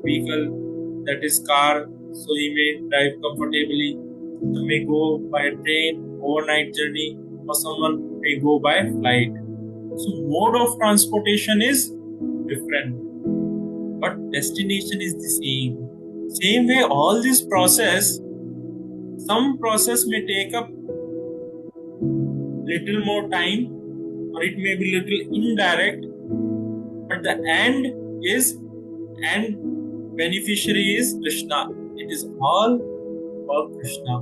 vehicle, that is car, so he may drive comfortably. Some may go by train, overnight journey, or someone may go by flight. So mode of transportation is different, but destination is the same. Same way, all this process, some process may take up little more time, or it may be little indirect, but the end beneficiary is Krishna. It is all for Krishna,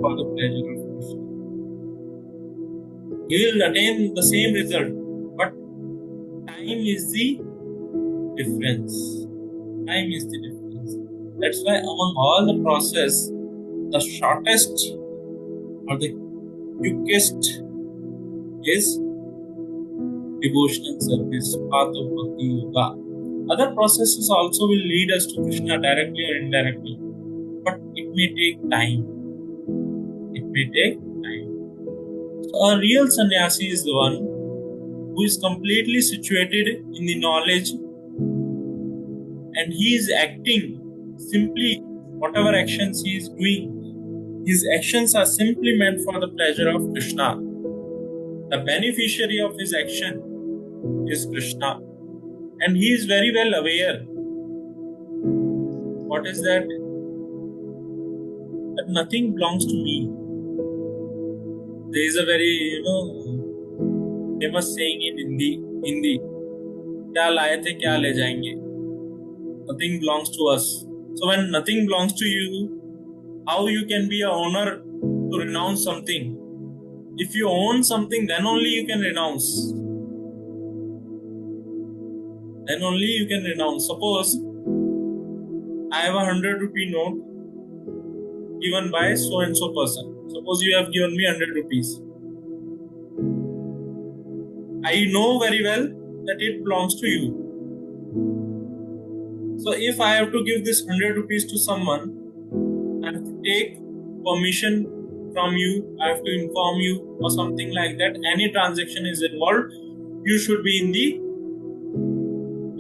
for the pleasure of Krishna. You will attain the same result, but time is the difference. Time is the difference. That's why among all the process, the shortest or the quickest is devotional service, path of Bhakti Yoga. Other processes also will lead us to Krishna directly or indirectly, but it may take time. It may take time. So a real sannyasi is the one who is completely situated in the knowledge, and he is acting simply whatever actions he is doing. His actions are simply meant for the pleasure of Krishna. The beneficiary of his action is Krishna, and he is very well aware. What is that? That nothing belongs to me. There is a very famous saying in Hindi. क्या लाए थे क्या ले जाएंगे? Nothing belongs to us. So when nothing belongs to you, how you can be a owner to renounce something? If you own something, then only you can renounce. Then only you can renounce. Suppose I have a 100 rupee note given by so and so person. Suppose you have given me 100 rupees. I know very well that it belongs to you. So if I have to give this 100 rupees to someone, I have to take permission from you, I have to inform you or something like that. Any transaction is involved, you should be in the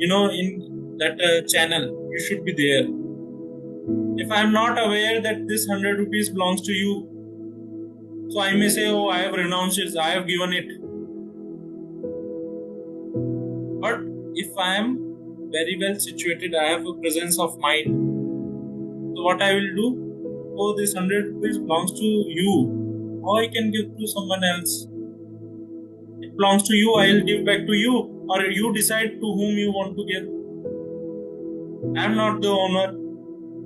in that channel. You should be there. If I am not aware that this 100 rupees belongs to you, so I may say, I have renounced it, I have given it. But if I am very well situated, I have a presence of mind. So what I will do? This 100 rupees belongs to you, or I can give to someone else. It belongs to you, I will give back to you, or you decide to whom you want to give. I am not the owner.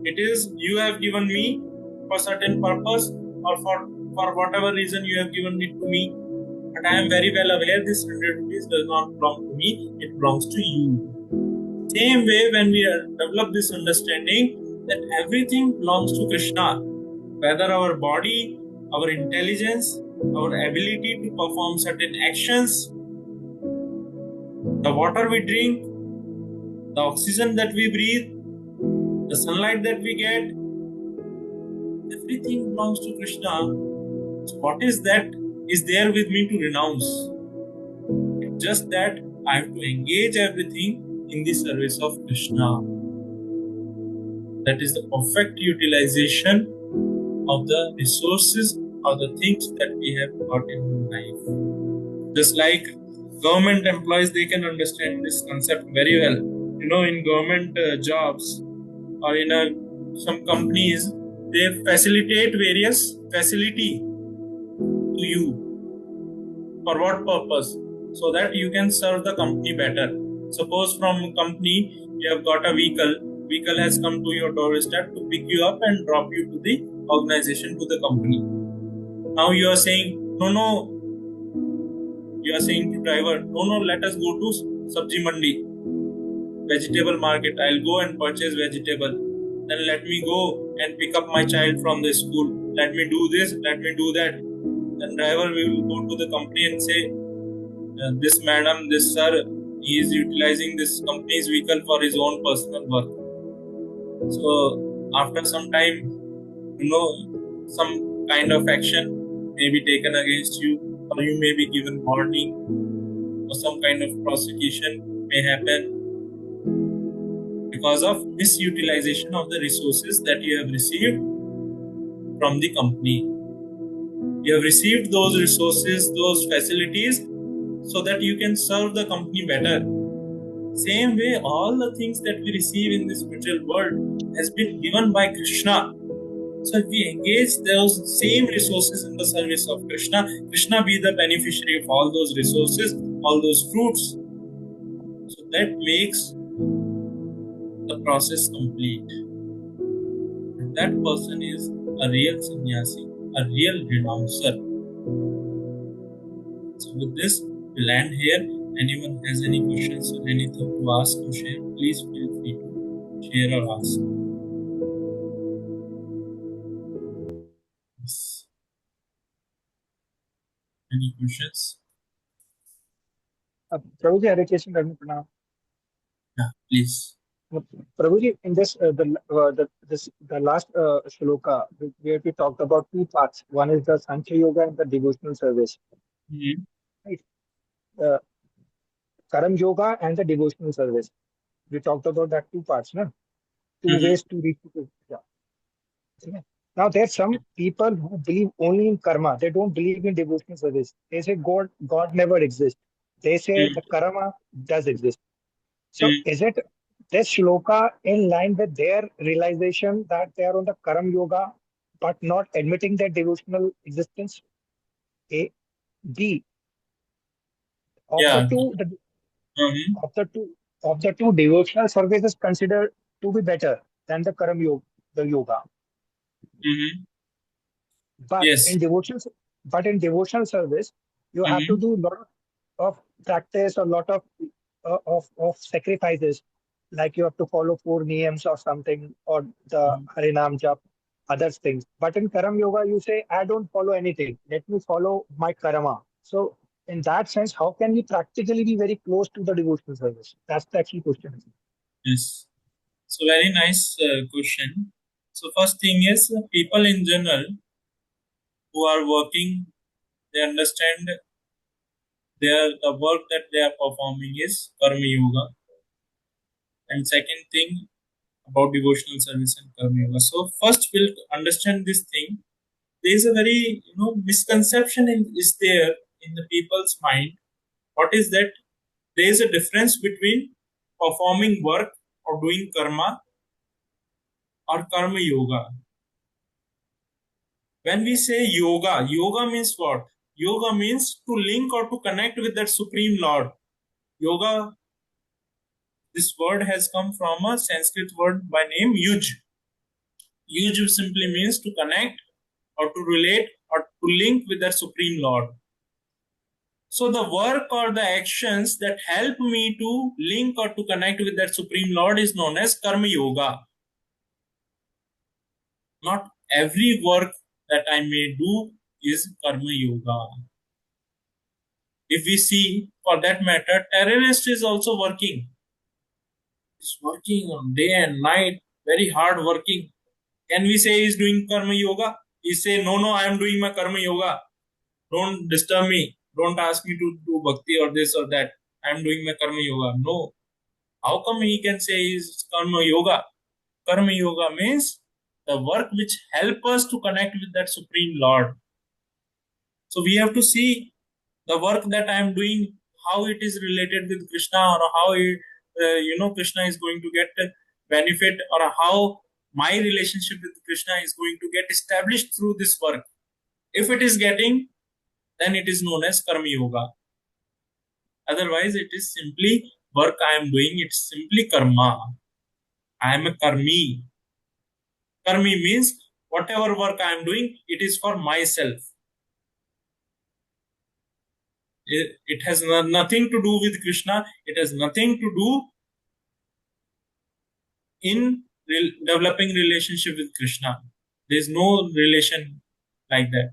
It is you have given me for certain purpose, or for whatever reason you have given it to me. But I am very well aware this 100 rupees does not belong to me, it belongs to you. Same way, when we develop this understanding that everything belongs to Krishna, whether our body, our intelligence, our ability to perform certain actions, the water we drink, the oxygen that we breathe, the sunlight that we get, everything belongs to Krishna. So what is that is there with me to renounce? It's just that I have to engage everything in the service of Krishna. That is the perfect utilization of the resources or the things that we have got in life. Just like government employees, they can understand this concept very well. You know, in government jobs or in some companies, they facilitate various facility to you. For what purpose? So that you can serve the company better. Suppose from company you have got a vehicle has come to your doorstep to pick you up and drop you to the organization, to the company. Now you are saying, no, you are saying to driver, no, let us go to sabji mandi, vegetable market. I'll go and purchase vegetable. Then let me go and pick up my child from the school. Let me do this, let me do that. Then driver will go to the company and say, this madam, this sir, he is utilizing this company's vehicle for his own personal work. So after some time, some kind of action may be taken against you, or you may be given warning, or some kind of prosecution may happen because of misutilization of the resources that you have received from the company. You have received those resources, those facilities, so that you can serve the company better. Same way, all the things that we receive in this spiritual world has been given by Krishna. So if we engage those same resources in the service of Krishna, Krishna be the beneficiary of all those resources, all those fruits. So that makes the process complete. And that person is a real sannyasi, a real renouncer. So with this, we'll end here. Anyone has any questions or anything to ask or share, please feel free to share or ask. Yes. Any questions? Prabhuji, Hare Krishna, Dharma Pranam. Yeah, please. Prabhuji, in this the last shloka where we talked about two parts. One is the Sankhya Yoga and the devotional service. Mm-hmm. Right? Karam Yoga and the devotional service. We talked about that two parts, no? Two ways to reach to. Yeah. Okay. Now there's some people who believe only in karma. They don't believe in devotional service. They say God never exists. They say the karma does exist. So is it this shloka in line with their realization that they are on the Karam Yoga but not admitting their devotional existence? A. B. Of the Yeah. two, Mm-hmm. of the two, devotional service is considered to be better than the Karam Yoga, the yoga. Mm-hmm. But Yes. in devotional service, you have to do a lot of practice, a lot of sacrifices, like you have to follow 4 niyams or something, or the Harinam Jap, other things. But in Karam Yoga, you say, I don't follow anything. Let me follow my karma. So in that sense, how can we practically be very close to the devotional service? That's the actual question. Yes. So very nice question. So first thing is, people in general who are working, they understand the work that they are performing is karma yoga. And second thing about devotional service and karma yoga. So first we'll understand this thing. There is a very misconception is there in the people's mind. What is that? There is a difference between performing work or doing karma or karma yoga. When we say yoga, yoga means what? Yoga means to link or to connect with that Supreme Lord. Yoga, this word has come from a Sanskrit word by name yuj. Yuj simply means to connect or to relate or to link with that Supreme Lord. So the work or the actions that help me to link or to connect with that Supreme Lord is known as Karma Yoga. Not every work that I may do is Karma Yoga. If we see, for that matter, terrorist is also working. He's working on day and night, very hard working. Can we say he's doing Karma Yoga? He say, no, I am doing my Karma Yoga. Don't disturb me. Don't ask me to do bhakti or this or that. I am doing my Karma Yoga. No. How come he can say he's Karma Yoga? Karma Yoga means the work which help us to connect with that Supreme Lord. So we have to see the work that I am doing, how it is related with Krishna, or how Krishna is going to get benefit, or how my relationship with Krishna is going to get established through this work. If it is getting, then it is known as Karma Yoga. Otherwise, it is simply work I am doing. It's simply karma. I am a karmi. Karmi means whatever work I am doing, it is for myself. It has nothing to do with Krishna. It has nothing to do in developing relationship with Krishna. There is no relation like that.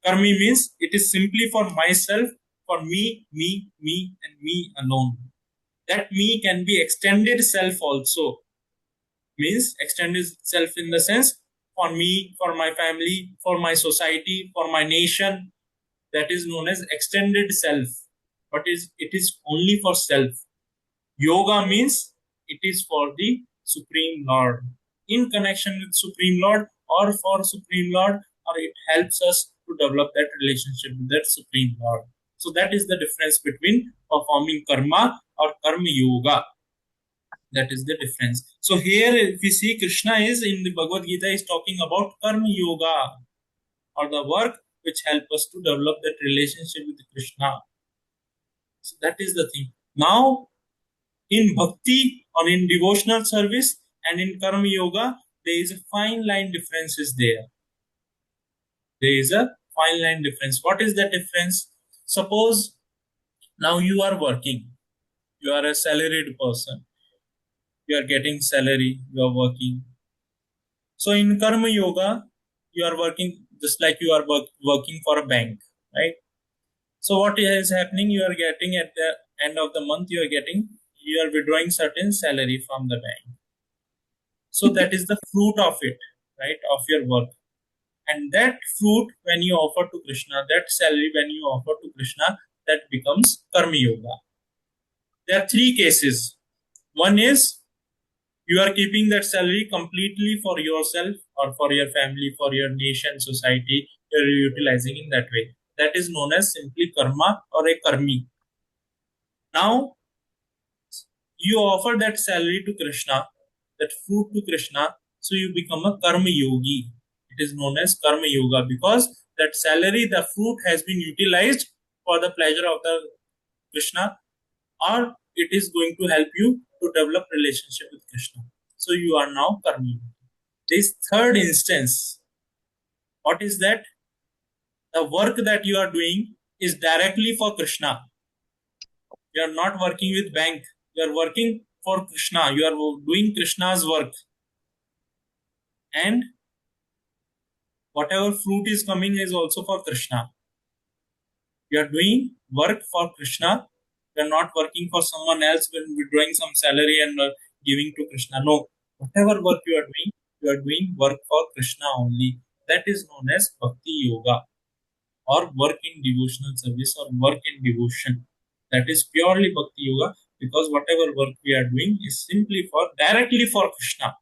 Karmi means it is simply for myself, for me, and me alone. That me can be extended self also. Means extended self in the sense for me, for my family, for my society, for my nation. That is known as extended self. But it is only for self. Yoga means it is for the Supreme Lord. In connection with Supreme Lord or for Supreme Lord, or it helps us to develop that relationship with that Supreme Lord. So that is the difference between performing karma or karma yoga. That is the difference. So here if we see Krishna is in the Bhagavad Gita is talking about karma yoga, or the work which help us to develop that relationship with Krishna. So that is the thing. Now in bhakti or in devotional service and in karma yoga, there is a fine line difference is there. There is a fine line difference. What is the difference? Suppose now you are working. You are a salaried person. You are getting salary. You are working. So in karma yoga, you are working just like you are working for a bank, right? So what is happening? You are getting at the end of the month, you are withdrawing certain salary from the bank. So that is the fruit of it, right? Of your work. And that fruit, when you offer to Krishna, that salary, when you offer to Krishna, that becomes karma yoga. There are three cases. One is you are keeping that salary completely for yourself or for your family, for your nation, society. You are utilizing in that way. That is known as simply karma or a karmi. Now, you offer that salary to Krishna, that fruit to Krishna, so you become a karma yogi. It is known as karma yoga because that salary, the fruit has been utilized for the pleasure of the Krishna, or it is going to help you to develop relationship with Krishna. So you are now karma yogi. This third instance, what is that? The work that you are doing is directly for Krishna. You are not working with bank. You are working for Krishna. You are doing Krishna's work. And whatever fruit is coming is also for Krishna. You are doing work for Krishna. You are not working for someone else when withdrawing some salary and giving to Krishna. No. Whatever work you are doing work for Krishna only. That is known as Bhakti Yoga, or work in devotional service, or work in devotion. That is purely Bhakti Yoga, because whatever work we are doing is simply directly for Krishna.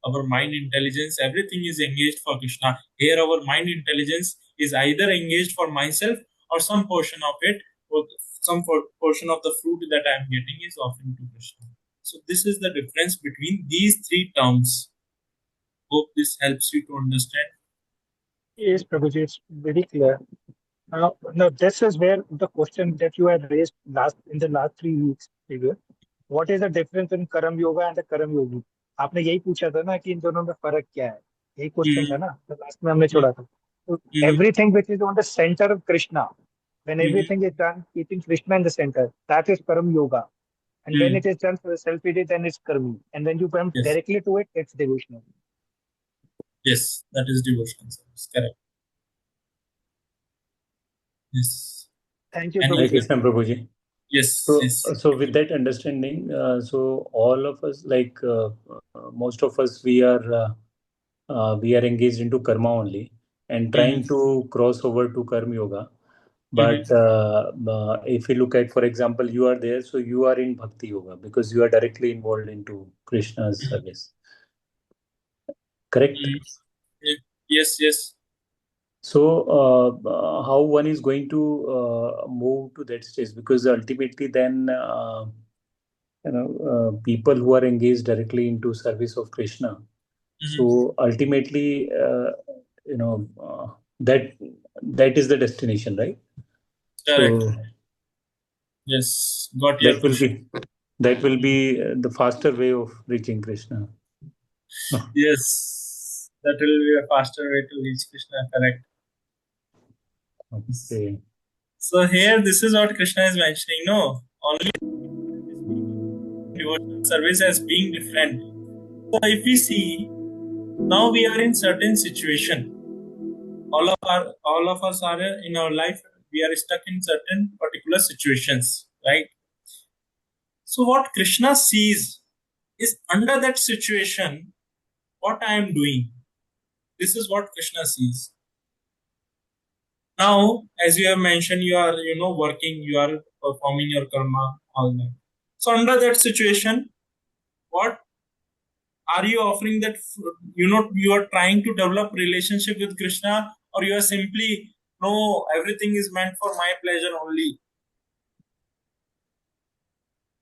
Our mind intelligence, everything is engaged for Krishna. Here our mind intelligence is either engaged for myself, or some portion of it, or some portion of the fruit that I am getting is offered to Krishna. So this is the difference between these three terms. Hope this helps you to understand. Yes, Prabhuji, it's very clear. Now, this is where the question that you had raised in the last 3 weeks figure. What is the difference in Karam Yoga and the Karam Yogi? आपने यही पूछा था ना कि इन दोनों में फर्क क्या है? यही क्वेश्चन था ना, तो लास्ट में हमने छोड़ा था. So everything which is on the center of Krishna, when everything is done keeping Krishna in the center, that is Karam Yoga. And when it is done for the self-pity, then it's Karmi. And when you come directly to it, it's devotional. Yes, that is devotional service. Correct. Yes. Thank you, Hare Prabhuji. Krishna, Prabhuji. Yes. So with that understanding, so all of us, most of us, we are engaged into karma only and trying to cross over to karma yoga. But if you look at, for example, you are there, so you are in bhakti yoga because you are directly involved into Krishna's service. correct? Mm. Yes, yes. So, how one is going to move to that stage? Because ultimately, then people who are engaged directly into service of Krishna. Mhm. So ultimately, that that is the destination, right? Correct. So Yes, got your that will question. be the faster way of reaching Krishna. Yes, that will be a faster way to reach Krishna. Correct. Okay. So here, this is what Krishna is mentioning. No, only devotional service as being different. So if we see, now we are in certain situation. All of us are in our life. We are stuck in certain particular situations, right? So what Krishna sees is under that situation, what I am doing. This is what Krishna sees. Now, as you have mentioned, you are, working, you are performing your karma, all that. So under that situation, what are you offering that, you are trying to develop relationship with Krishna, or you are simply, no, everything is meant for my pleasure only.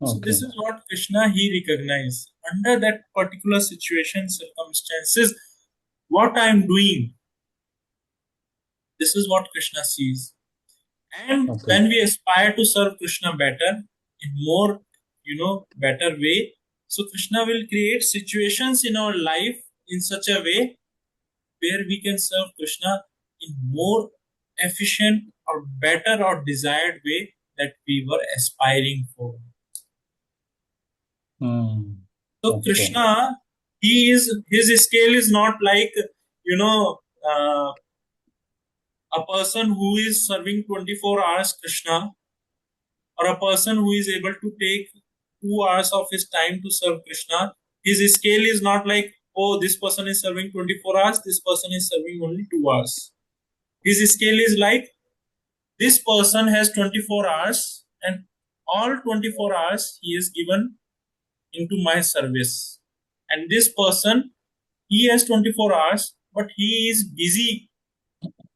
So this Okay. is what Krishna, he recognized. Under that particular situation, circumstances, what I am doing, this is what Krishna sees. And Okay. when we aspire to serve Krishna better, in more, better way, so Krishna will create situations in our life in such a way where we can serve Krishna in more efficient or better or desired way that we were aspiring for. Hmm. So Okay. Krishna, his scale is not like, you know uh, a person who is serving 24 hours Krishna, or a person who is able to take 2 hours of his time to serve Krishna. His scale is not like, oh, this person is serving 24 hours, this person is serving only 2 hours. His scale is like, this person has 24 hours, and all 24 hours he is given into my service. And this person, he has 24 hours, but he is busy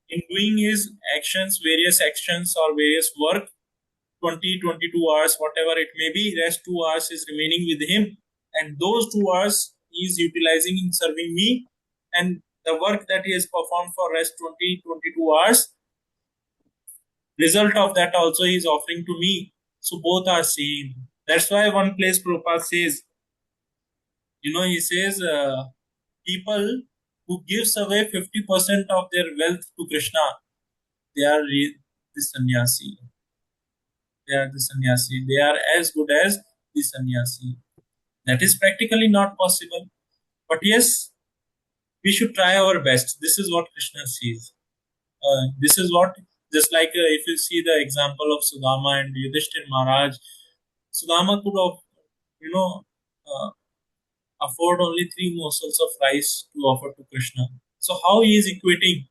in doing his actions, various actions or various work, 20, 22 hours, whatever it may be. Rest 2 hours is remaining with him. And those 2 hours he is utilizing in serving me. And the work that he has performed for rest 20, 22 hours, result of that also he is offering to me. So both are same. That's why one place Prabhupada says, he says, people who gives away 50% of their wealth to Krishna, they are the sannyasi. They are the sannyasi. They are as good as the sannyasi. That is practically not possible. But yes, we should try our best. This is what Krishna sees. This is what, just like if you see the example of Sudama and Yudhishthir Maharaj, Sudama could have, you know, uh, afford only 3 morsels of rice to offer to Krishna. So how he is equating?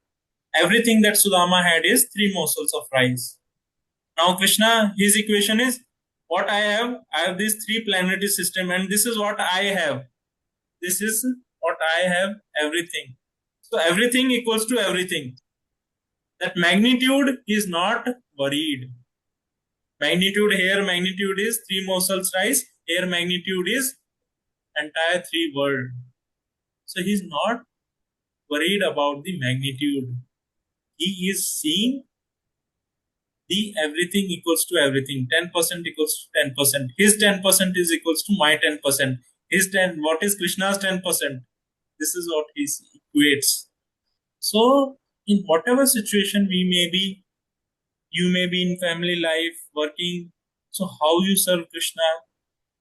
Everything that Sudama had is 3 morsels of rice. Now Krishna, his equation is, what I have this three planetary system, and this is what I have. This is what I have, everything. So everything equals to everything. That magnitude is not worried. Magnitude is 3 morsels rice. Here magnitude is entire three world. So he's not worried about the magnitude. He is seeing the everything equals to everything. 10% equals to 10%. His 10% is equals to my 10%. His 10, what is Krishna's 10%? This is what he equates. So in whatever situation we may be, you may be in family life, working. So how you serve Krishna?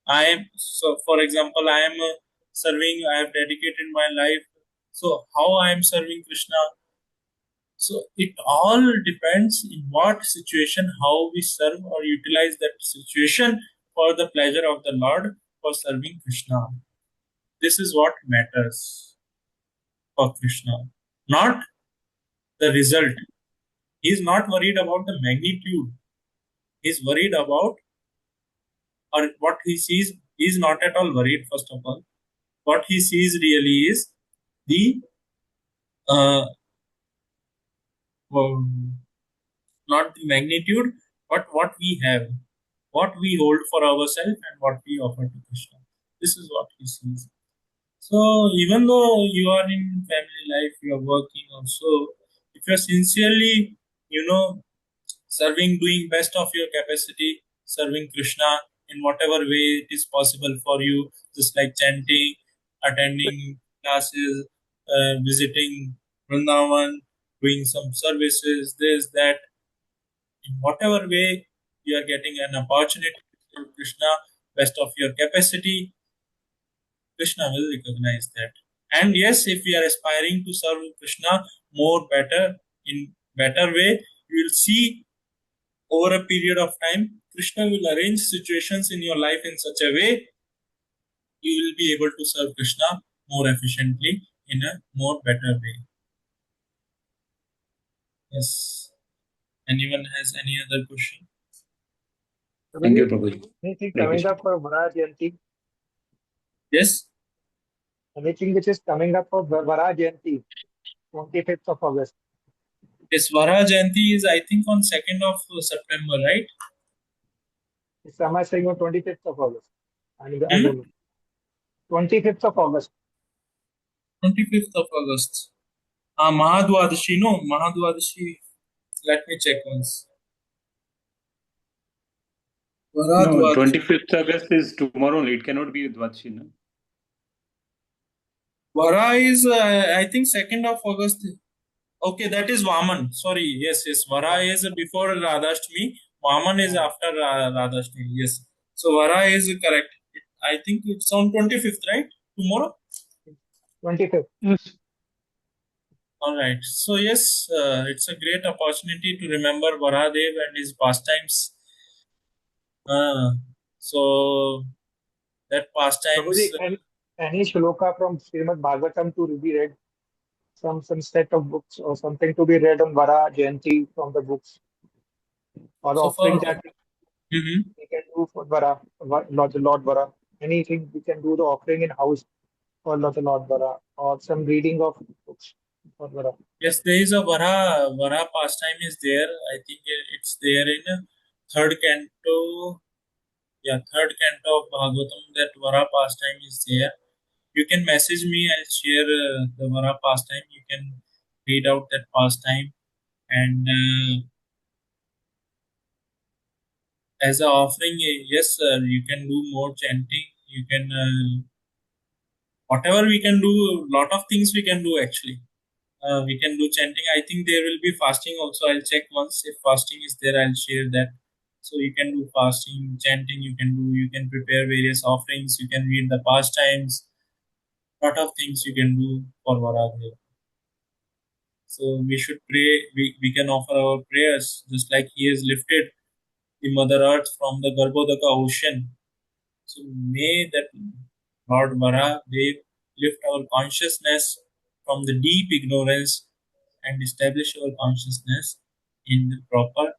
I am, so for example, I am serving, I have dedicated my life. So how I am serving Krishna? So it all depends in what situation, how we serve or utilize that situation for the pleasure of the Lord, for serving Krishna. This is what matters for Krishna, not the result. He is not worried about the magnitude. He is worried about, or what he sees. He is not at all worried, first of all. What he sees really is the uh, not the magnitude, but what we have, what we hold for ourselves, and what we offer to Krishna. This is what he sees. So even though you are in family life, you are working also, if you are sincerely, serving, doing best of your capacity, serving Krishna in whatever way it is possible for you, just like chanting, attending classes, visiting Vrindavan, doing some services, this, that, in whatever way you are getting an opportunity to serve Krishna, best of your capacity, Krishna will recognize that. And yes, if we are aspiring to serve Krishna more better, in better way, you will see over a period of time, Krishna will arrange situations in your life in such a way you will be able to serve Krishna more efficiently in a more better way. Yes. Anyone has any other question? Thank you, Prabhuji. Anything Hare coming Krishna. up for Vara Jayanti? Yes. Anything which is coming up for Vara Jayanti, 25th of August? Yes, Vara Jayanti is, I think, on 2nd of September, right? Am I saying on 25th of August? I Hmm? don't know. 25th of August. 25th of August. Mahadwadashi, no? Mahadwadashi. Let me check once. No, Varadwadashi. 25th August is tomorrow only. It cannot be Dvachi, no? Vara is, I think, 2nd of August. Okay, that is Vaman. Sorry. Yes, yes. Vara is before Radhashtami. Vaman is after Radhashtami. Yes. So Vara is correct. I think it's on 25th, right? Tomorrow? 25th. Yes. All right. So yes, it's a great opportunity to remember Varadev and his pastimes. So that Prabhuji, pastimes. any shloka from Srimad Bhagavatam to be read? Some set of books or something to be read on Vara Jayanti from the books, or So for offering that Mhm. we can do for Vara, Lord, the Lord Vara. Anything we can do the offering in house for Lord, the Lord Vara, or some reading of books for Vara. Yes, there is a Vara pastime is there. I think it's there in third canto. Yeah, third canto of Bhagavatam. That Vara pastime is there. You can message me. I'll share the Vara pastime. You can read out that pastime, and as a offering, yes, you can do more chanting. You can whatever we can do. Lot of things we can do actually. We can do chanting. I think there will be fasting also. I'll check once if fasting is there. I'll share that. So you can do fasting, chanting. You can do. You can prepare various offerings. You can read the pastimes. Lot of things you can do for Varadeva. So we should pray. We can offer our prayers just like He has lifted the Mother Earth from the Garbhodaka ocean. So may that Lord Varadev lift our consciousness from the deep ignorance and establish our consciousness in the proper,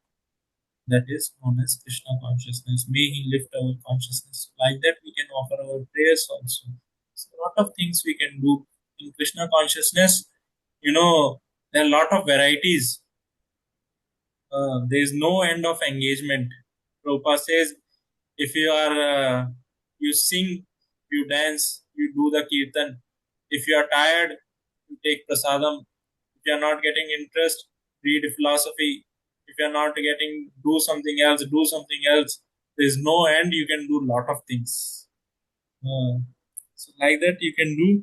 that is known as Krishna consciousness. May He lift our consciousness. Like that, we can offer our prayers also. So, a lot of things we can do in Krishna consciousness. There are a lot of varieties. There is no end of engagement. Prabhupada says, if you sing, you dance, you do the kirtan. If you are tired, you take prasadam. If you are not getting interest, read philosophy. If you are not getting, do something else, do something else. There is no end. You can do lot of things. So like that you can do.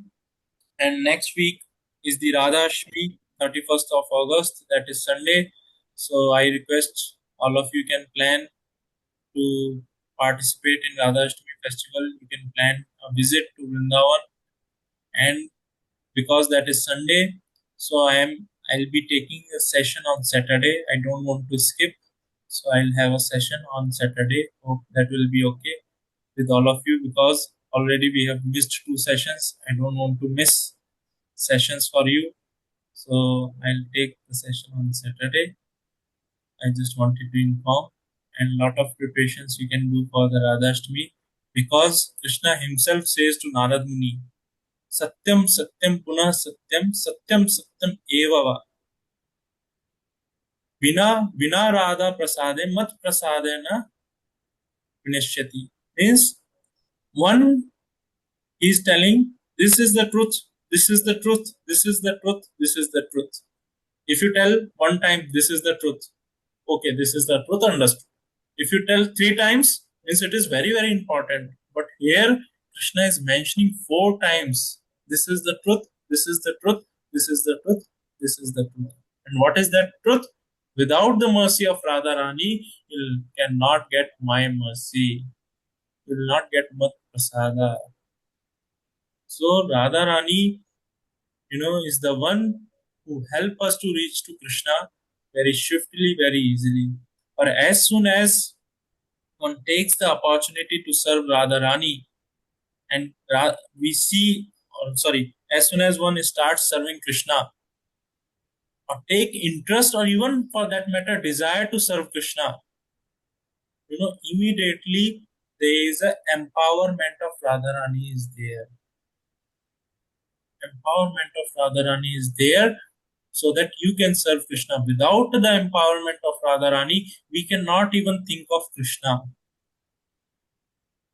And next week is the Radhashmi, 31st of August. That is Sunday. So I request all of you can plan to participate in Radhashtami festival. You can plan a visit to Vrindavan, and because that is Sunday, so I'll be taking a session on Saturday. I don't want to skip, so I'll have a session on Saturday. Hope that will be okay with all of you because already we have missed 2 sessions. I don't want to miss sessions for you, so I'll take the session on Saturday. I just wanted to inform, and lot of preparations you can do for the Radhashtami because Krishna himself says to Narad Muni, Satyam Satyam Punah Satyam Satyam Satyam Eva Va. Vina Radha Prasade Mat Prasadena Vinishyati. Means one is telling this is the truth, this is the truth, this is the truth, this is the truth. If you tell one time this is the truth, okay, this is the truth, understood. If you tell three times, means it is very, very important. But here Krishna is mentioning four times. This is the truth, this is the truth, this is the truth, this is the truth. And what is that truth? Without the mercy of Radharani, you cannot get my mercy. You will not get Mat Prasada. So Radharani, is the one who help us to reach to Krishna very swiftly, very easily. But as soon as one takes the opportunity to serve Radharani, and we see, as soon as one starts serving Krishna, or take interest, or even for that matter, desire to serve Krishna, immediately there is a empowerment of Radharani is there. Empowerment of Radharani is there so that you can serve Krishna. Without the empowerment of Radharani, we cannot even think of Krishna.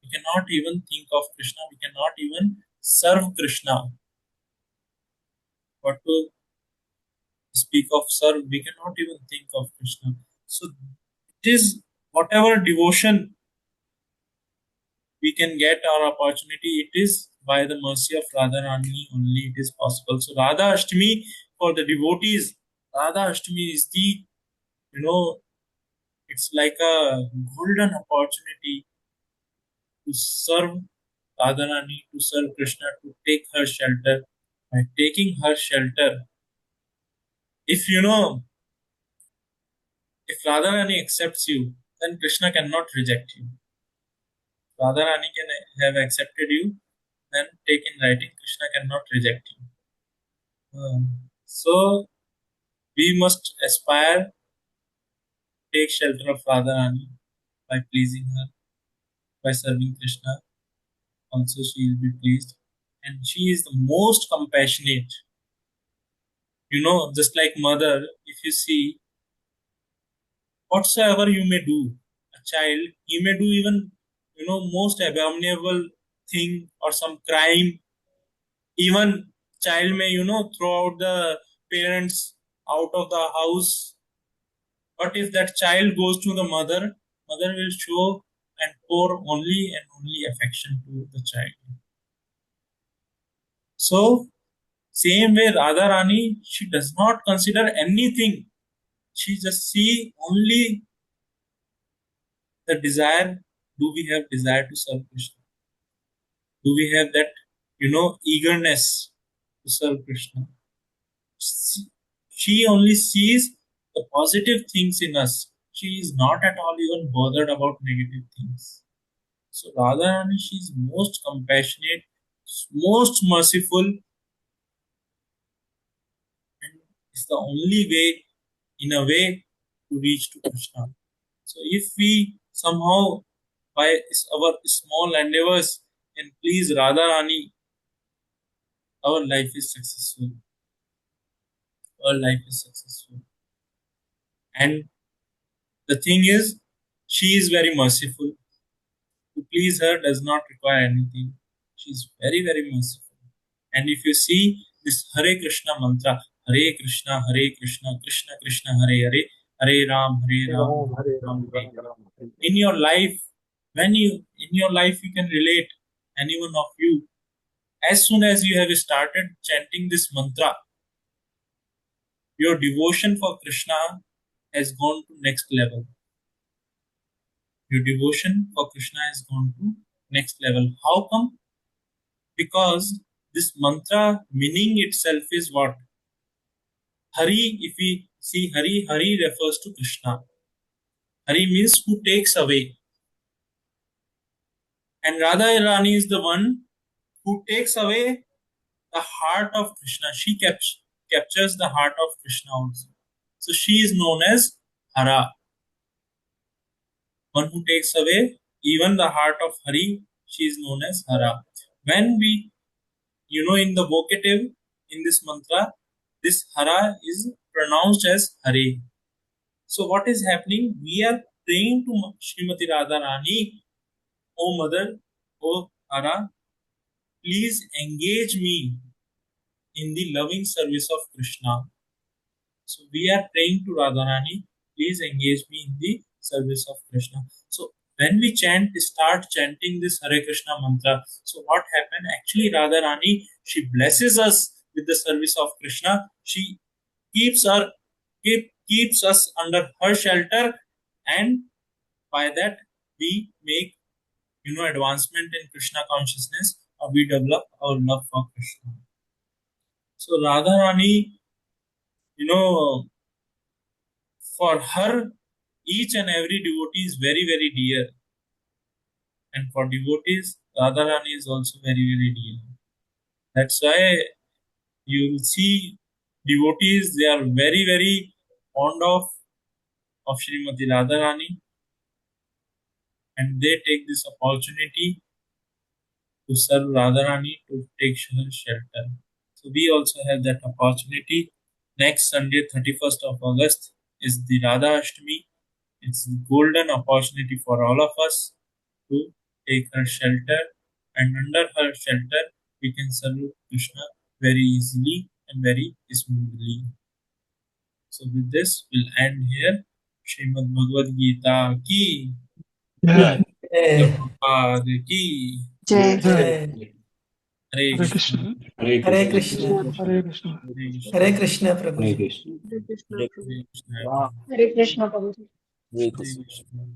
We cannot even think of Krishna. We cannot even serve Krishna. But to speak of serve, we cannot even think of Krishna. So it is whatever devotion we can get our opportunity, it is by the mercy of Radharani only it is possible. So Radha Ashtami for the devotees, Radha Ashtami is the, it's like a golden opportunity to serve Radharani, to serve Krishna, to take her shelter. By taking her shelter, if if Radharani accepts you, then Krishna cannot reject you. Radharani can have accepted you, then take in writing, Krishna cannot reject you. So we must aspire, take shelter of Radharani by pleasing her, by serving Krishna. Also, she will be pleased, and she is the most compassionate. Just like mother, if you see, whatsoever you may do, a child, he may do even, most abominable thing or some crime. Even child may, throw out the parents out of the house. But if that child goes to the mother, mother will show and pour only and only affection to the child. So, same way Radharani, she does not consider anything. She just see only the desire. Do we have desire to serve Krishna? Do we have that, eagerness to serve Krishna? She only sees the positive things in us. She is not at all even bothered about negative things. So Radharani, she is most compassionate, most merciful, and it's the only way, in a way, to reach to Krishna. So if we somehow, by our small endeavors, can please Radharani, our life is successful. Our life is successful. And the thing is, she is very merciful. To please her does not require anything. She is very, very merciful. And if you see this Hare Krishna mantra, Hare Krishna, Krishna Krishna, Hare Hare, Hare Ram, Ram Hare. In your life, in your life you can relate anyone of you. As soon as you have started chanting this mantra, your devotion for Krishna has gone to next level. Your devotion for Krishna has gone to next level. How come? Because this mantra meaning itself is what? Hari, if we see Hari, Hari refers to Krishna. Hari means who takes away. And Radha Rani is the one who takes away the heart of Krishna. She captures the heart of Krishna also. So she is known as Hara. One who takes away even the heart of Hari, she is known as Hara. When we in the vocative, in this mantra, this Hara is pronounced as Hare. So what is happening? We are praying to Srimati Radharani, O Mother, O Hara, please engage me in the loving service of Krishna. So we are praying to Radharani, please engage me in the service of Krishna. So when we start chanting this Hare Krishna mantra, so what happened? Actually, Radharani, she blesses us with the service of Krishna. She keeps keeps us under her shelter, and by that we make advancement in Krishna consciousness, or we develop our love for Krishna. So Radharani, for her, each and every devotee is very, very dear. And for devotees, Radharani is also very, very dear. That's why you will see devotees, they are very, very fond of Srimati Radharani, and they take this opportunity to serve Radharani, to take her shelter. So we also have that opportunity. Next Sunday, 31st of August, is the Radha Ashtami. It's a golden opportunity for all of us to take her shelter, and under her shelter we can serve Krishna very easily and very smoothly. So with this, we'll end here. Srimad Bhagavad Gita ki, Jai. Prabhupada ki, Jai. Jai. Hare Hare Krishna, Krishna. Hare Hare Krishna. Krishna. Hare Krishna. Hare Krishna, Hare Krishna, Hare Prabhuji. Krishna. Hare Krishna. Hare Prabhu. Hare Krishna, Hare Krishna, Prabhuji. Hare Hare Krishna. Krishna.